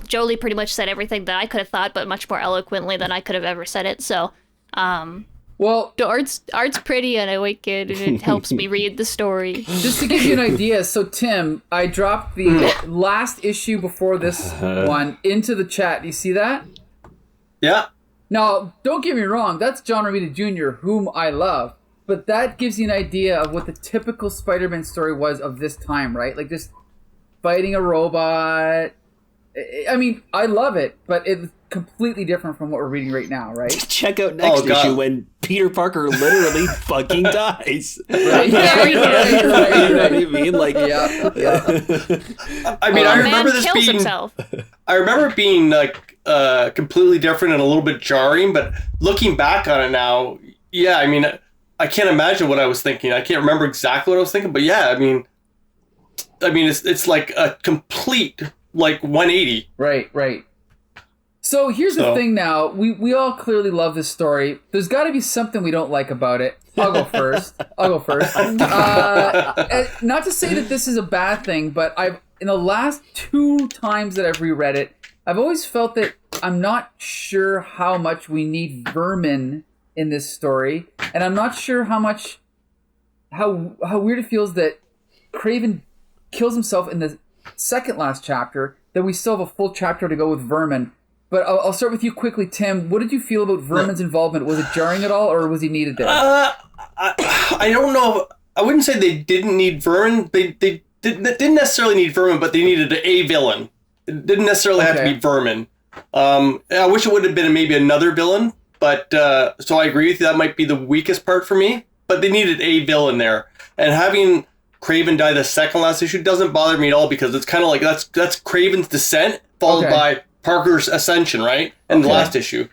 Jolie pretty much said everything that I could have thought, but much more eloquently than I could have ever said it. So, well, the art's pretty, and I like it, and it helps me read the story. just to give you an idea, so Tim, I dropped the last issue before this one into the chat. Do you see that? Yeah. Now, don't get me wrong, that's John Romita Jr., whom I love. But that gives you an idea of what the typical Spider-Man story was of this time, right? Like just fighting a robot. I mean, I love it, but it's completely different from what we're reading right now, right? Check out next issue when Peter Parker literally fucking dies. Right. Very good. You know what I mean? Like, Yeah. I mean, I Man remember this kills being... himself. I remember it being like completely different and a little bit jarring, but looking back on it now, yeah, I mean, I can't imagine what I was thinking. I can't remember exactly what I was thinking, but yeah, I mean, it's like a complete like 180. Right. So here's the thing now. We all clearly love this story. There's got to be something we don't like about it. I'll go first. Not to say that this is a bad thing, but in the last 2 times that I've reread it, I've always felt that I'm not sure how much we need vermin in this story, and I'm not sure how weird it feels that Kraven kills himself in the second last chapter, that we still have a full chapter to go with vermin. But I'll start with you quickly, Tim. What did you feel about Vermin's involvement? Was it jarring at all, or was he needed there? I don't know. I wouldn't say they didn't need Vermin. They didn't necessarily need Vermin, but they needed a villain. It didn't necessarily have to be Vermin. I wish it would have been maybe another villain, but so I agree with you. That might be the weakest part for me. But they needed a villain there, and having Kraven die the second last issue doesn't bother me at all, because it's kind of like that's Kraven's descent followed by Parker's ascension, right? In the last issue.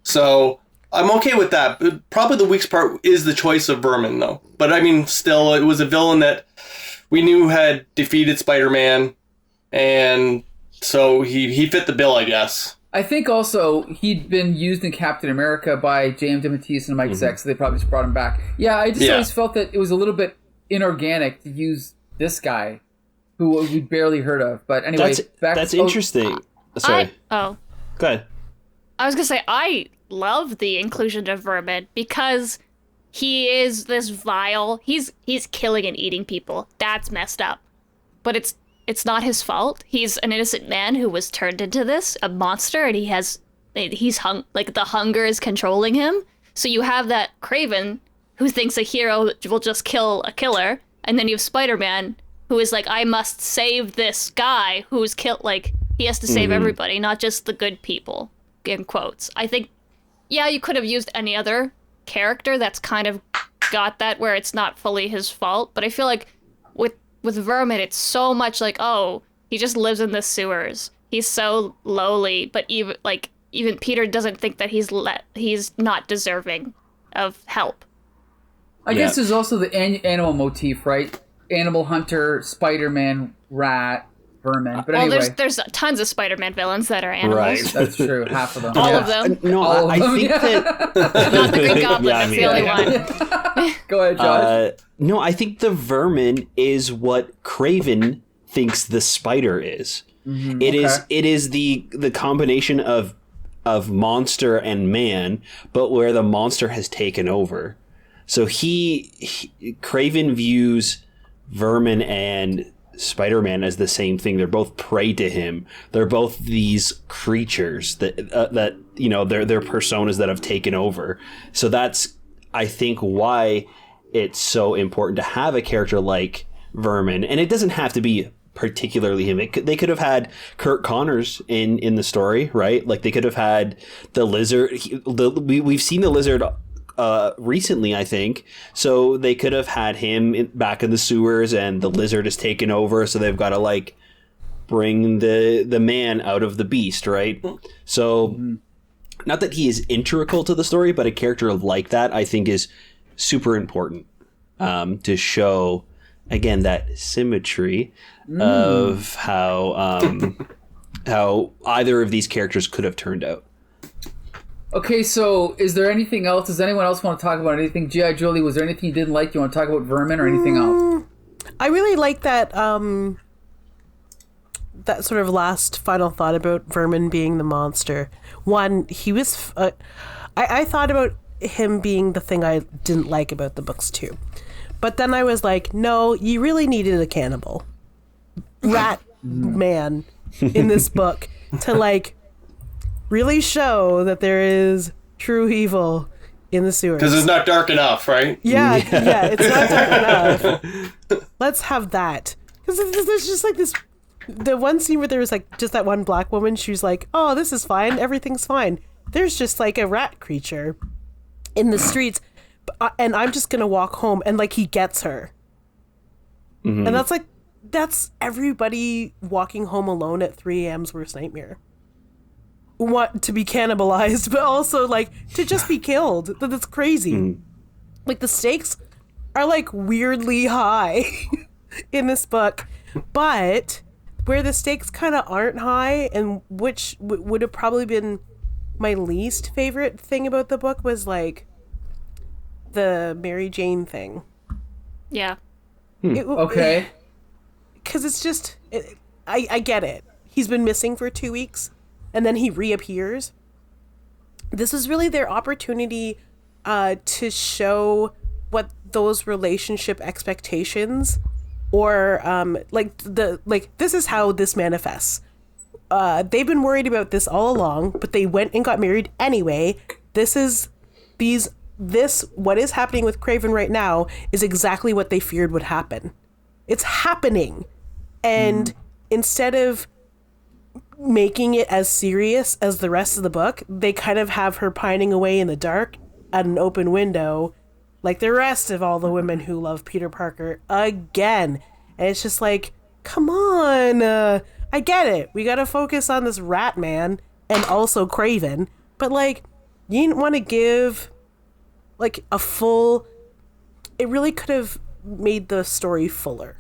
So I'm okay with that. Probably the weakest part is the choice of Vermin, though. But I mean, still, it was a villain that we knew had defeated Spider-Man, and So he fit the bill, I guess. I think also he'd been used in Captain America by J.M. DeMatteis and Mike Zeck, so they probably just brought him back. Yeah, I just always felt that it was a little bit inorganic to use this guy, who we barely heard of. But anyway, that's interesting. Sorry. Go ahead. I was gonna say I love the inclusion of Vermin because he is this vile. He's killing and eating people. That's messed up, but it's not his fault. He's an innocent man who was turned into a monster, and he's like the hunger is controlling him. So you have that Kraven who thinks a hero will just kill a killer, and then you have Spider-Man who is like, I must save this guy who's killed. Like he has to save everybody, not just the good people. In quotes. I think, yeah, you could have used any other character that's kind of got that where it's not fully his fault, but I feel like with Vermin, it's so much like, oh, he just lives in the sewers. He's so lowly, but even Peter doesn't think that he's not deserving of help. I guess there's also the animal motif, right? Animal hunter, Spider-Man, rat, Vermin. But anyway, there's tons of Spider-Man villains that are animals. Right. That's true. Half of them. All of them. No, I think that Not the Green Goblin. That's the only one. Go ahead, Josh. no, I think the Vermin is what Kraven thinks the spider is. It is the combination of monster and man, but where the monster has taken over. So Kraven views Vermin and Spider-Man as the same thing. They're both prey to him. They're both these creatures that they're personas that have taken over. So that's, I think, why it's so important to have a character like Vermin. And it doesn't have to be particularly him. They could have had Kurt Connors in the story, right? Like they could have had the Lizard. We've seen the Lizard recently, I think. So they could have had him back in the sewers, and the Lizard is taken over. So they've got to like bring the man out of the beast, right? So not that he is integral to the story, but a character like that I think is super important to show again that symmetry of how either of these characters could have turned out. Okay, so is there anything else? Does anyone else want to talk about anything? G.I. Jolie, was there anything you didn't like? You want to talk about Vermin or anything else? I really like that that sort of last final thought about Vermin being the monster. One, he was... I thought about him being the thing I didn't like about the books too. But then I was like, no, you really needed a cannibal. Rat man in this book to like... really show that there is true evil in the sewers. Because it's not dark enough, right? Yeah, it's not dark enough. Let's have that. Because there's just like this... The one scene where there was like just that one black woman, she was like, oh, this is fine. Everything's fine. There's just like a rat creature in the streets. And I'm just going to walk home. And like he gets her. And that's everybody walking home alone at 3 a.m.'s worst nightmare. Want to be cannibalized, but also like to just be killed. That's crazy. Like the stakes are like weirdly high in this book, but where the stakes kind of aren't high, and which would have probably been my least favorite thing about the book, was like the Mary Jane thing. Yeah. Okay. Because it's just, I get it. He's been missing for 2 weeks. And then he reappears. This is really their opportunity to show what those relationship expectations, or this is how this manifests. They've been worried about this all along, but they went and got married anyway. What is happening with Kraven right now is exactly what they feared would happen. It's happening. And instead of making it as serious as the rest of the book, they kind of have her pining away in the dark at an open window like the rest of all the women who love Peter Parker again. And it's just like, come on, I get it, we gotta focus on this rat man and also Kraven, but like you didn't want to give like a full... It really could have made the story fuller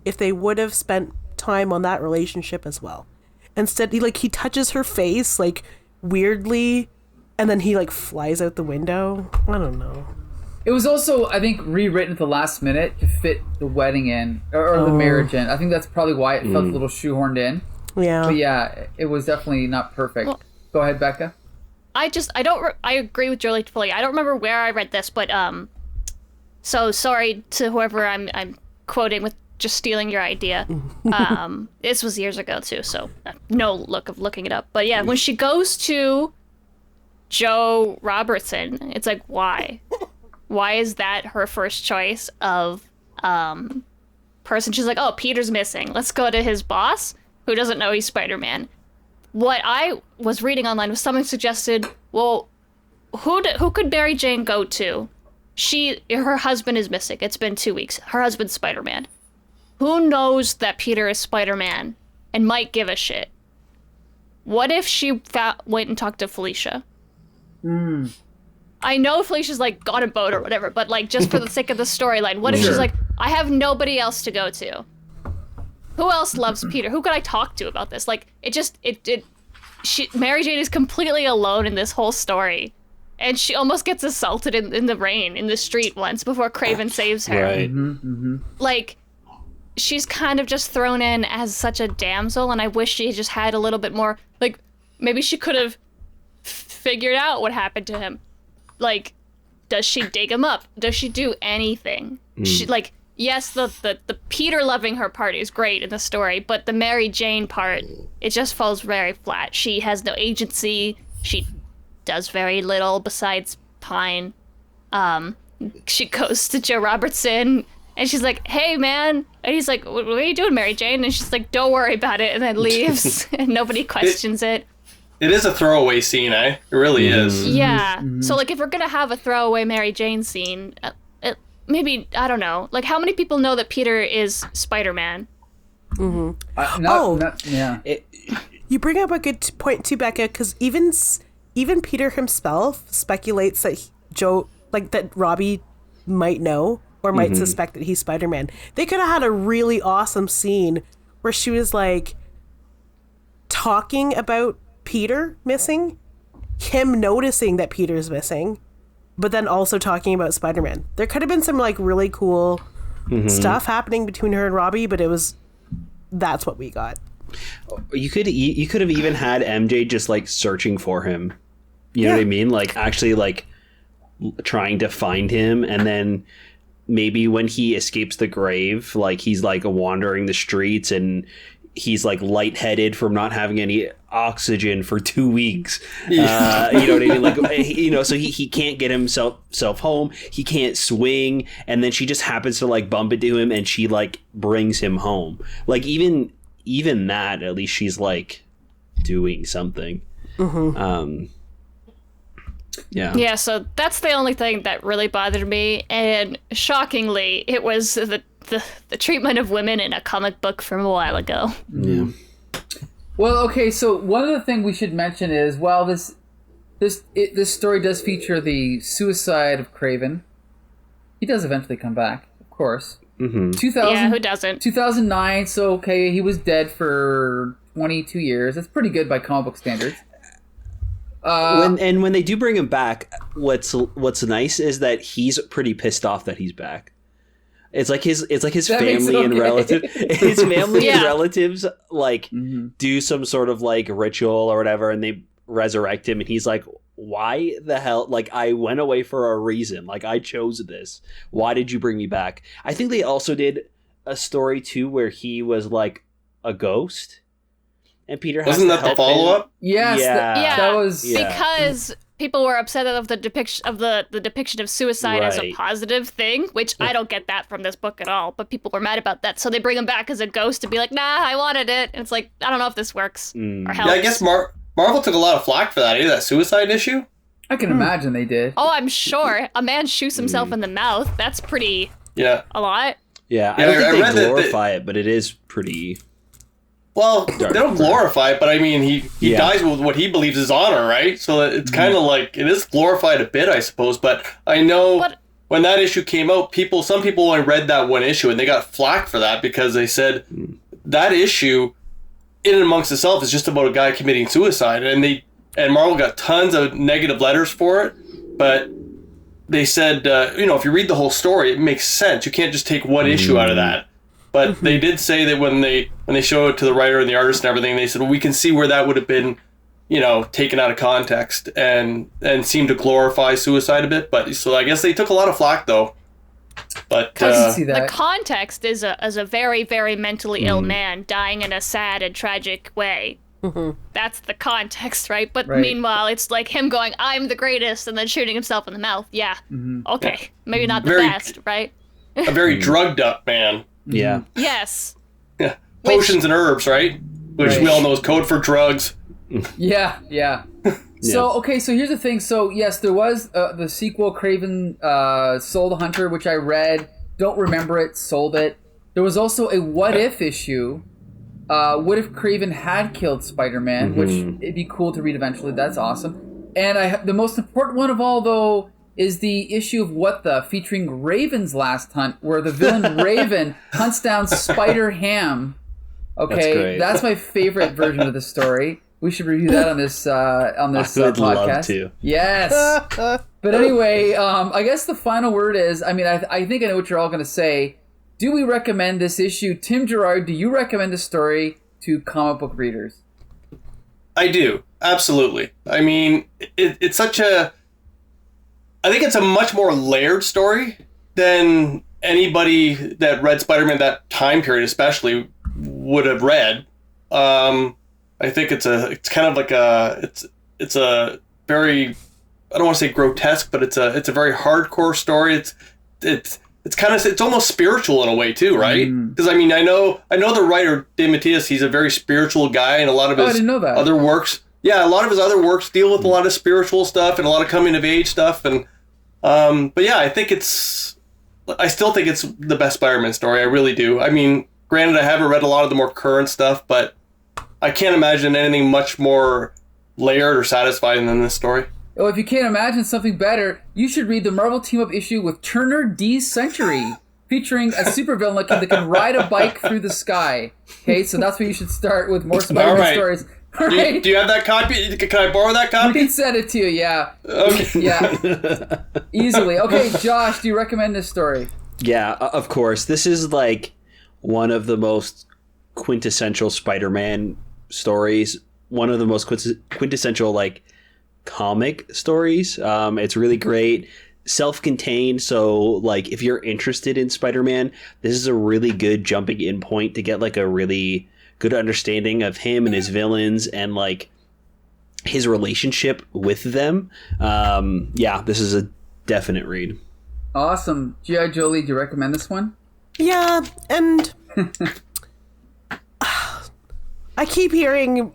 if they would have spent time on that relationship as well. Instead, he touches her face like weirdly, and then he like flies out the window. I don't know. It was also, I think, rewritten at the last minute to fit the wedding in or the marriage in. I think that's probably why it felt a little shoehorned in. Yeah. But yeah, it was definitely not perfect. Well, go ahead, Becca. I agree with Jolie fully. I don't remember where I read this, but so sorry to whoever I'm quoting with just stealing your idea. This was years ago too, so no look of looking it up. But yeah, when she goes to Joe Robertson, it's like, why? Why is that her first choice of person? She's like, oh, Peter's missing. Let's go to his boss, who doesn't know he's Spider-Man. What I was reading online was someone suggested, well, who could Mary Jane go to? Her husband is missing. It's been 2 weeks. Her husband's Spider-Man. Who knows that Peter is Spider-Man and might give a shit? What if she went and talked to Felicia? I know Felicia's like got a boat or whatever, but like just for the sake of the storyline, what if she's like, I have nobody else to go to? Who else loves Peter? Who could I talk to about this? Like, Mary Jane is completely alone in this whole story. And she almost gets assaulted in the rain in the street once before Kraven saves her. Right. Like, she's kind of just thrown in as such a damsel, and I wish she just had a little bit more, like, maybe she could have figured out what happened to him. Like, does she dig him up? Does she do anything? She, like, yes, the Peter loving her part is great in the story, but the Mary Jane part, it just falls very flat. She has no agency. She does very little besides pine. She goes to Joe Robertson, and she's like, hey, man. And he's like, what are you doing, Mary Jane? And she's like, don't worry about it, and then leaves, and nobody questions it. It is a throwaway scene, eh? It really is. Yeah. So, like, if we're going to have a throwaway Mary Jane scene, maybe, I don't know. Like, how many people know that Peter is Spider-Man? Yeah. You bring up a good point too, Becca, because even Peter himself speculates that that Robbie might know or might suspect that he's Spider-Man. They could have had a really awesome scene where she was like talking about Peter missing, him noticing that Peter's missing, but then also talking about Spider-Man. There could have been some like really cool stuff happening between her and Robbie, but that's what we got. You could have even had MJ just like searching for him. You know what I mean? Like actually like trying to find him, and then maybe when he escapes the grave, like he's like wandering the streets and he's like lightheaded from not having any oxygen for 2 weeks. You know what I mean? Like, you know, so he can't get himself home. He can't swing. And then she just happens to like bump into him and she like brings him home. Like even that, at least she's like doing something. Yeah, so that's the only thing that really bothered me. And shockingly, it was the treatment of women in a comic book from a while ago. Yeah. Well, okay, so one of the things we should mention is, while this story does feature the suicide of Kraven, he does eventually come back, of course. 2000, yeah, who doesn't? 2009, so okay, he was dead for 22 years. That's pretty good by comic book standards. When they do bring him back, what's nice is that he's pretty pissed off that he's back. It's like his family and relatives. His family and relatives like do some sort of like ritual or whatever, and they resurrect him, and he's like, "Why the hell? Like, I went away for a reason. Like, I chose this. Why did you bring me back?" I think they also did a story too where he was like a ghost, and Peter has wasn't to that the help follow up? Yes, that was because people were upset of the depiction of suicide as a positive thing, which I don't get that from this book at all. But people were mad about that, so they bring him back as a ghost to be like, "Nah, I wanted it." And it's like, I don't know if this works or helps. Yeah, I guess Marvel took a lot of flack for that. That suicide issue. I can imagine they did. Oh, I'm sure. A man shoots himself in the mouth. That's pretty. A lot. Yeah, I don't think they glorify it, but it is pretty. Well, they don't glorify it, but I mean, he dies with what he believes is honor, right? So it's kind of like, it is glorified a bit, I suppose. But I know when that issue came out, some people only read that one issue, and they got flack for that because they said that issue in and amongst itself is just about a guy committing suicide, and Marvel got tons of negative letters for it, but they said, if you read the whole story, it makes sense. You can't just take one issue out of that. But they did say that when they showed it to the writer and the artist and everything, they said, well, we can see where that would have been, taken out of context and seemed to glorify suicide a bit. But so I guess they took a lot of flack though. But the context is a very, very mentally ill man dying in a sad and tragic way. That's the context, right? But meanwhile, it's like him going, "I'm the greatest," and then shooting himself in the mouth. Yeah. Okay. Maybe not the best, right? A very drugged up man. Yeah. Yes. Yeah. Potions and herbs, right? Which we all know is code for drugs. Yeah. So here's the thing. So yes, there was the sequel, Kraven Soul the Hunter, which I read. Don't remember it. Sold it. There was also a What If issue. What if Kraven had killed Spider-Man? Which it'd be cool to read eventually. That's awesome. And the most important one of all, though, is the issue of What The, featuring Raven's last hunt, where the villain Raven hunts down Spider-Ham. Okay, that's my favorite version of the story. We should review that on this podcast. I'd love to. Yes. But anyway, I guess the final word is, I think I know what you're all going to say. Do we recommend this issue? Tim Gerard, do you recommend this story to comic book readers? I do. Absolutely. I mean, it's such a... I think it's a much more layered story than anybody that read Spider-Man that time period especially would have read. I think it's kind of like it's a very, I don't want to say grotesque, but it's a very hardcore story. It's almost spiritual in a way too, right? Because I know the writer DeMatteis, he's a very spiritual guy, and a lot of his other works, a lot of his other works deal with a lot of spiritual stuff and a lot of coming of age stuff, and but yeah, I still think it's the best Spider-Man story. I really do. I mean, granted, I haven't read a lot of the more current stuff, but I can't imagine anything much more layered or satisfying than this story. Oh, if you can't imagine something better, you should read the Marvel Team-Up issue with Turner D. Century, featuring a supervillain that can ride a bike through the sky. Okay, so that's where you should start with more Spider-Man stories. Right. Do you have that copy? Can I borrow that copy? We can send it to you, yeah. Okay. Yeah. Easily. Okay, Josh, do you recommend this story? Yeah, of course. This is like one of the most quintessential Spider-Man stories. One of the most quintessential, like, comic stories. It's really great. Self-contained, so, like, if you're interested in Spider-Man, this is a really good jumping in point to get, like, a really good understanding of him and his villains and like his relationship with them. This is a definite read. Awesome. G.I. Jolie, do you recommend this one? Yeah, and I keep hearing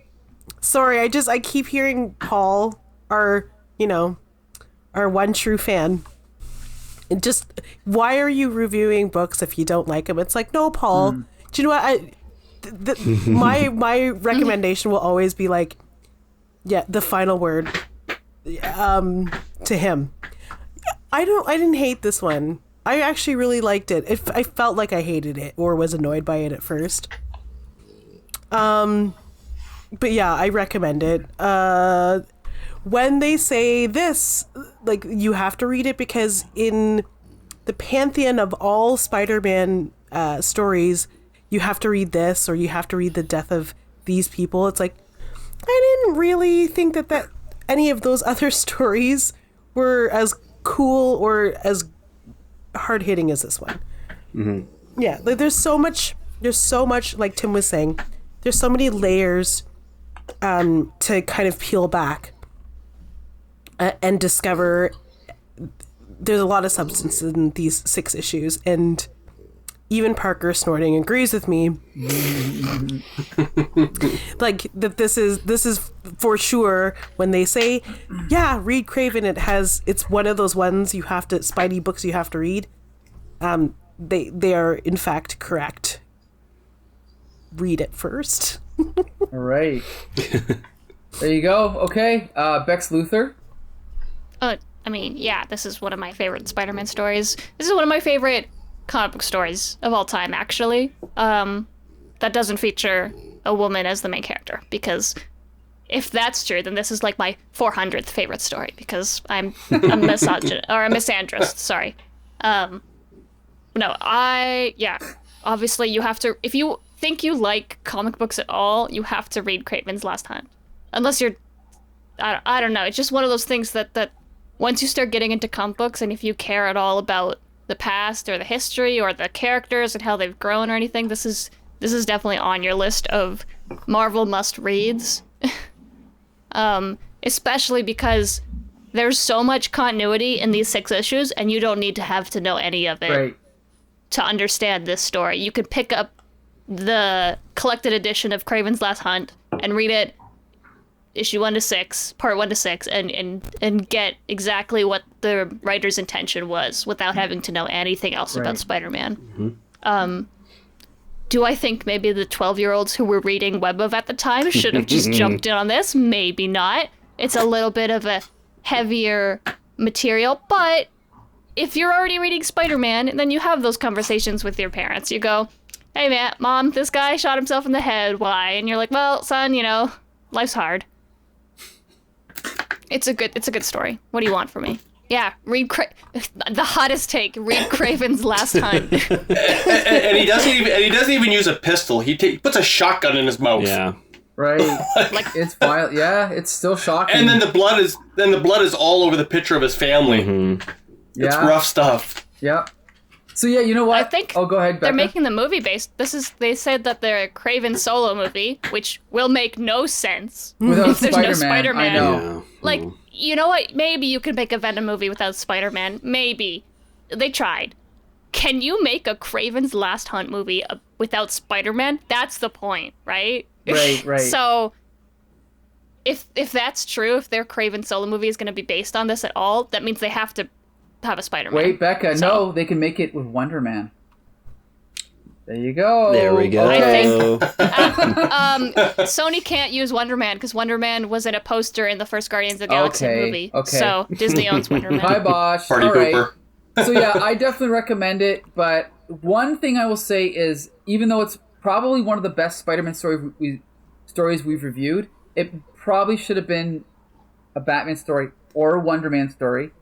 Paul, our one true fan. And just, why are you reviewing books if you don't like them? It's like, no, Paul. Do you know what? My recommendation will always be like, the final word to him. I didn't hate this one. I actually really liked it. I felt like I hated it or was annoyed by it at first. But yeah, I recommend it. When they say this, like, you have to read it because in the pantheon of all Spider-Man stories, you have to read this or you have to read the death of these people. It's like, I didn't really think that any of those other stories were as cool or as hard-hitting as this one. Yeah, like, there's so much, like Tim was saying, there's so many layers to kind of peel back and discover. There's a lot of substance in these 6 issues, and even Parker snorting agrees with me. Like, that this is for sure when they say, read Kraven, it's one of those ones you have to, Spidey books you have to read. They are in fact correct. Read it first. All right. There you go. Okay. Bex Luthor. This is one of my favorite Spider-Man stories. This is one of my favorite comic book stories of all time, actually. that doesn't feature a woman as the main character, because if that's true, then this is like my 400th favorite story, because I'm a misogynist or a misandrist. Sorry. Obviously you have to, if you think you like comic books at all, you have to read Kraven's Last Hunt. Unless you're, I don't know. It's just one of those things that once you start getting into comic books, and if you care at all about the past or the history or the characters and how they've grown or anything, this is definitely on your list of Marvel must reads. Especially because there's so much continuity in these 6 issues, and you don't need to know any of it to understand this story. You could pick up the collected edition of Kraven's Last Hunt and read it issue 1 to 6, part 1 to 6, and get exactly what the writer's intention was without having to know anything else about Spider-Man. Do I think maybe the 12-year-olds who were reading Web of at the time should have just jumped in on this? Maybe not. It's a little bit of a heavier material, but if you're already reading Spider-Man, then you have those conversations with your parents. You go, hey, man, Mom, this guy shot himself in the head. Why? And you're like, well, son, life's hard. It's a good story. What do you want from me? Yeah, read the hottest take. Read Kraven's Last Hunt. and he doesn't even use a pistol. He puts a shotgun in his mouth. Yeah. Right. Like it's violent. Yeah, it's still shocking. And then the blood is all over the picture of his family. Mm-hmm. It's rough stuff. Yeah. So yeah, you know what? I think go ahead, Becca. They're making the movie based. They said that they're a Kraven solo movie, which will make no sense without if there's no Spider-Man. I know. Like, you know what? Maybe you could make a Venom movie without Spider-Man. Maybe. They tried. Can you make a Kraven's Last Hunt movie without Spider-Man? That's the point, right? Right. So, if that's true, if their Kraven solo movie is going to be based on this at all, that means they have to have a Spider-Man. Wait, Becca, no, they can make it with Wonder Man. There you go. There we go. I think Sony can't use Wonder Man because Wonder Man was in a poster in the first Guardians of the Galaxy movie. Okay. So Disney owns Wonder Man. Hi, Bosch. Party pooper. So yeah, I definitely recommend it. But one thing I will say is, even though it's probably one of the best Spider-Man stories we've reviewed, it probably should have been a Batman story or a Wonder Man story.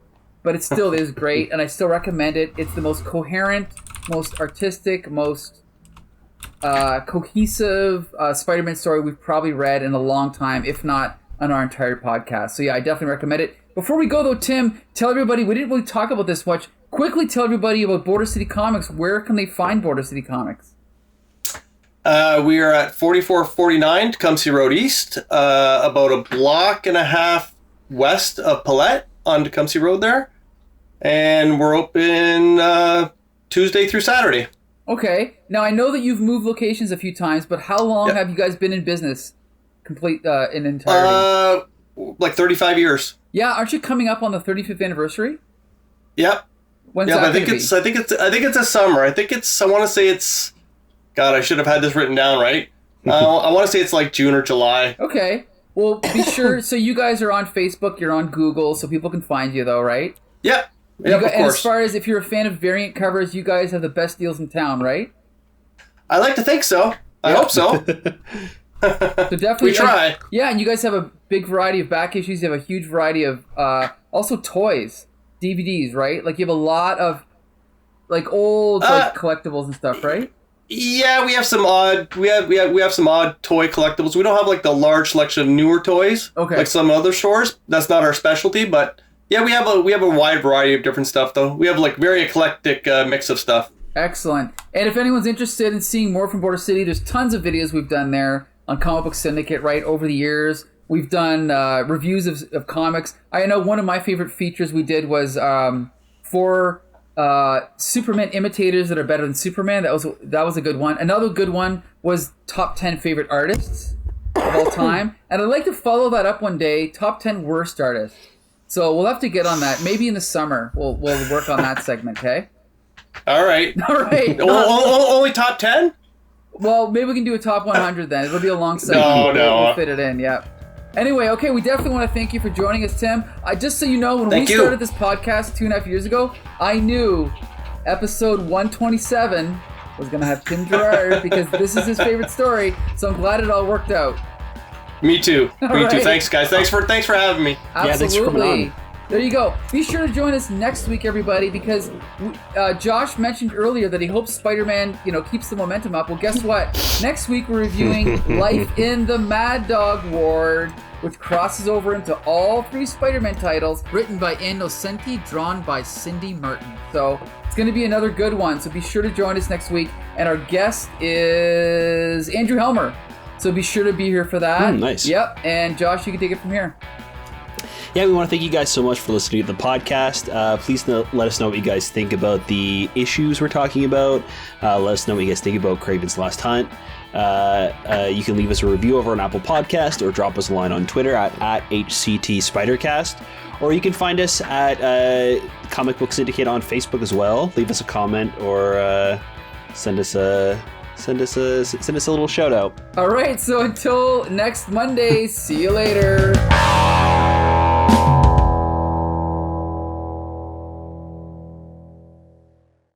But it still is great, and I still recommend it. It's the most coherent, most artistic, most cohesive Spider-Man story we've probably read in a long time, if not on our entire podcast. So yeah, I definitely recommend it. Before we go though, Tim, tell everybody, we didn't really talk about this much. Quickly tell everybody about Border City Comics. Where can they find Border City Comics? We are at 4449 Tecumseh Road East, about a block and a half west of Palette on Tecumseh Road there. And we're open Tuesday through Saturday. Okay. Now, I know that you've moved locations a few times, but how long have you guys been in business in entirety? Like 35 years. Yeah, aren't you coming up on the 35th anniversary? Yep. When's that I think it's a summer. I want to say it's God, I should have had this written down, right? I want to say it's like June or July. Okay. Well, be sure. So you guys are on Facebook, you're on Google, so people can find you, though, right? Yep. Of and course. As far as if you're a fan of variant covers, you guys have the best deals in town, right? I like to think so. I hope so. So definitely, we try. And you guys have a big variety of back issues. You have a huge variety of also toys, DVDs, right? Like you have a lot of like old collectibles and stuff, right? Yeah, we have some odd. We have some odd toy collectibles. We don't have like the large selection of newer toys, like some other stores. That's not our specialty, but yeah, we have a wide variety of different stuff. Though we have like very eclectic mix of stuff. Excellent. And if anyone's interested in seeing more from Border City, there's tons of videos we've done there on Comic Book Syndicate, right, over the years. We've done reviews of comics. I know one of my favorite features we did was for Superman imitators that are better than Superman. That was a good one. Another good one was top 10 favorite artists of all time. And I'd like to follow that up one day, top 10 worst artists. So we'll have to get on that. Maybe in the summer we'll work on that segment, okay? All right. Only top 10? Well, maybe we can do a top 100 then. It'll be a long segment. No. We'll fit it in, yeah. Anyway, okay, we definitely want to thank you for joining us, Tim. Just so you know, when we started this podcast 2.5 years ago, I knew episode 127 was going to have Tim Gerard because this is his favorite story. So I'm glad it all worked out. Me too. Me right. too. Thanks, guys. Thanks for having me. Absolutely. Yeah, thanks for coming on. There you go. Be sure to join us next week, everybody, because Josh mentioned earlier that he hopes Spider-Man, keeps the momentum up. Well, guess what? Next week we're reviewing Life in the Mad Dog Ward, which crosses over into all 3 Spider-Man titles, written by Ann Nocenti, drawn by Cindy Martin. So it's going to be another good one. So be sure to join us next week. And our guest is Andrew Helmer. So be sure to be here for that. Nice. Yep. And Josh, you can take it from here. Yeah, we want to thank you guys so much for listening to the podcast. Please let us know what you guys think about the issues we're talking about. Let us know what you guys think about Kraven's Last Hunt. You can leave us a review over on Apple Podcast or drop us a line on Twitter at HCTSpidercast. Or you can find us at Comic Book Syndicate on Facebook as well. Leave us a comment or send us a little shout out. All right, so until next Monday, see you later.